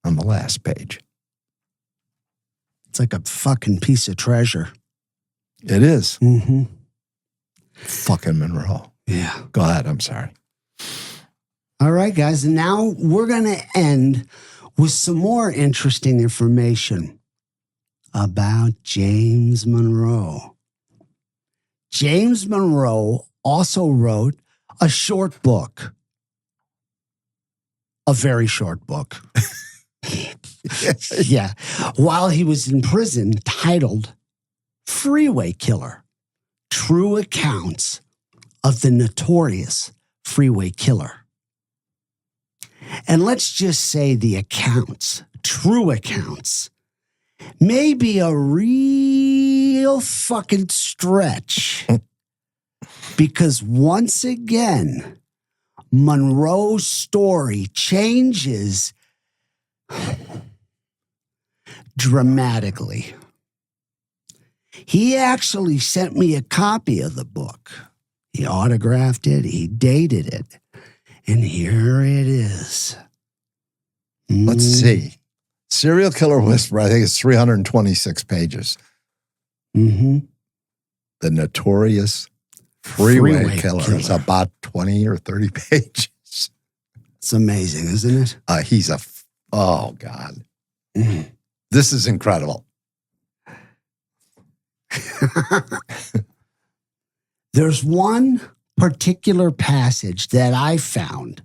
on the last page. It's like a fucking piece of treasure. It is. Mm-hmm. Fucking Munro. Yeah. Go ahead. I'm sorry. All right, guys. And now we're going to end with some more interesting information about James Munro. James Munro also wrote a short book. A very short book. Yeah. While he was in prison, titled Freeway Killer, True Accounts of the Notorious Freeway Killer. And let's just say the accounts, true accounts, may be a real fucking stretch. Because once again, Munro's story changes dramatically. He actually sent me a copy of the book. He autographed it, he dated it, and here it is. Let's see. Serial Killer Whisperer, I think it's 326 pages. Mm-hmm. The Notorious Freeway Killer. Killer. It's about 20 or 30 pages. It's amazing, isn't it? Oh, God. This is incredible. There's one particular passage that I found,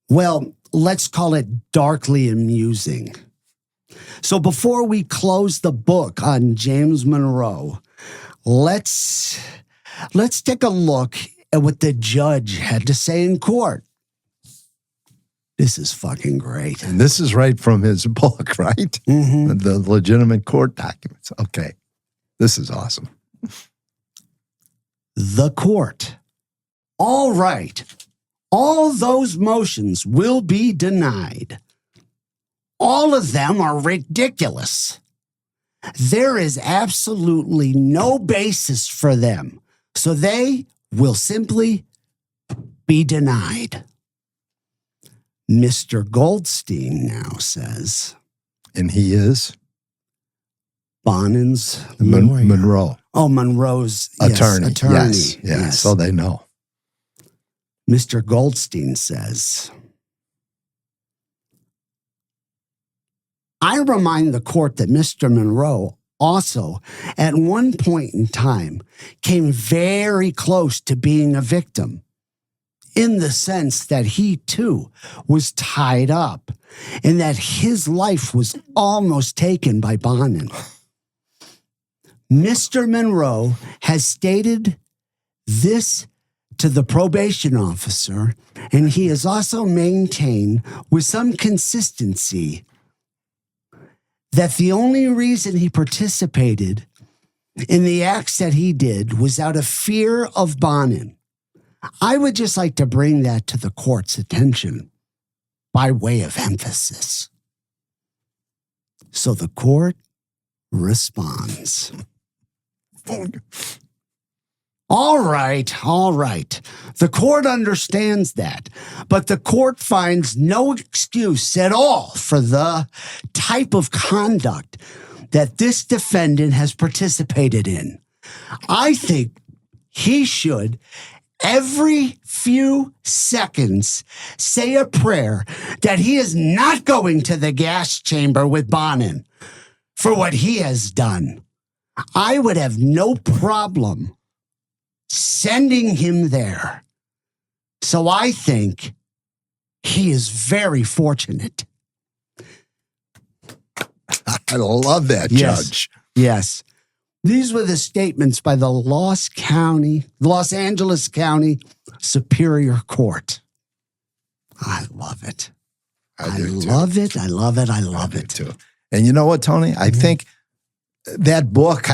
well, let's call it darkly amusing. So before we close the book on James Munro, let's take a look at what the judge had to say in court. This is fucking great. And this is right from his book, right? Mm-hmm. The legitimate court documents. Okay. This is awesome. The court. All right. All those motions will be denied. All of them are ridiculous. There is absolutely no basis for them, so they will simply be denied. Mr. Goldstein now says. And he is? Bonin's lawyer. Munro. Oh, Munro's attorney. Yes, yes. So they know. Mr. Goldstein says, I remind the court that Mr. Munro also, at one point in time, came very close to being a victim, in the sense that he, too, was tied up and that his life was almost taken by Bonin. Mr. Munro has stated this to the probation officer, and he has also maintained with some consistency that the only reason he participated in the acts that he did was out of fear of Bonin. I would just like to bring that to the court's attention by way of emphasis. So the court responds. All right, all right. The court understands that, but the court finds no excuse at all for the type of conduct that this defendant has participated in. I think he should, every few seconds, say a prayer that he is not going to the gas chamber with Bonin for what he has done. I would have no problem sending him there. So I think he is very fortunate. I love that, Judge. Yes. These were the statements by the Los Angeles County Superior Court. I love it. I love it. I love it. I love it too. And you know what, Tony? I think that book,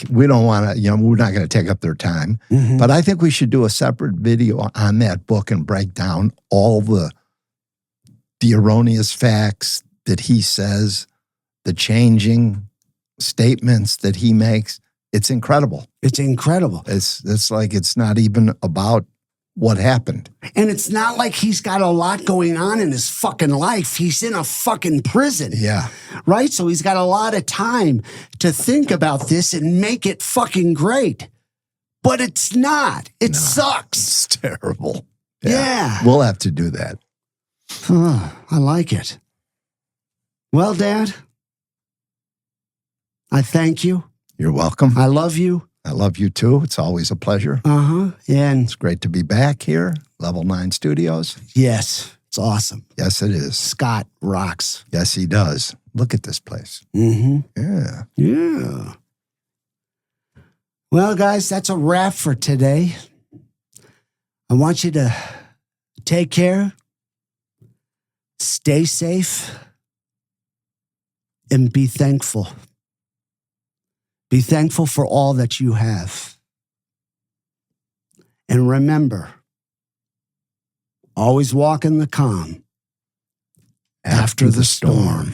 we don't want to, we're not going to take up their time, but I think we should do a separate video on that book and break down all the erroneous facts that he says, the changing statements that he makes. It's incredible. It's incredible. It's like it's not even about what happened. And it's not like he's got a lot going on in his fucking life. He's in a fucking prison. Yeah. Right? So he's got a lot of time to think about this and make it fucking great. But it's not. It sucks. It's terrible. Yeah. We'll have to do that. I like it. Well, Dad, I thank you. You're welcome. I love you. I love you too. It's always a pleasure. And it's great to be back here, Level 9 Studios. Yes, it's awesome. Yes, it is. Scott rocks. Yes, he does. Look at this place. Yeah. Yeah. Well, guys, that's a wrap for today. I want you to take care, stay safe, and be thankful. Be thankful for all that you have. And remember, always walk in the calm after the storm.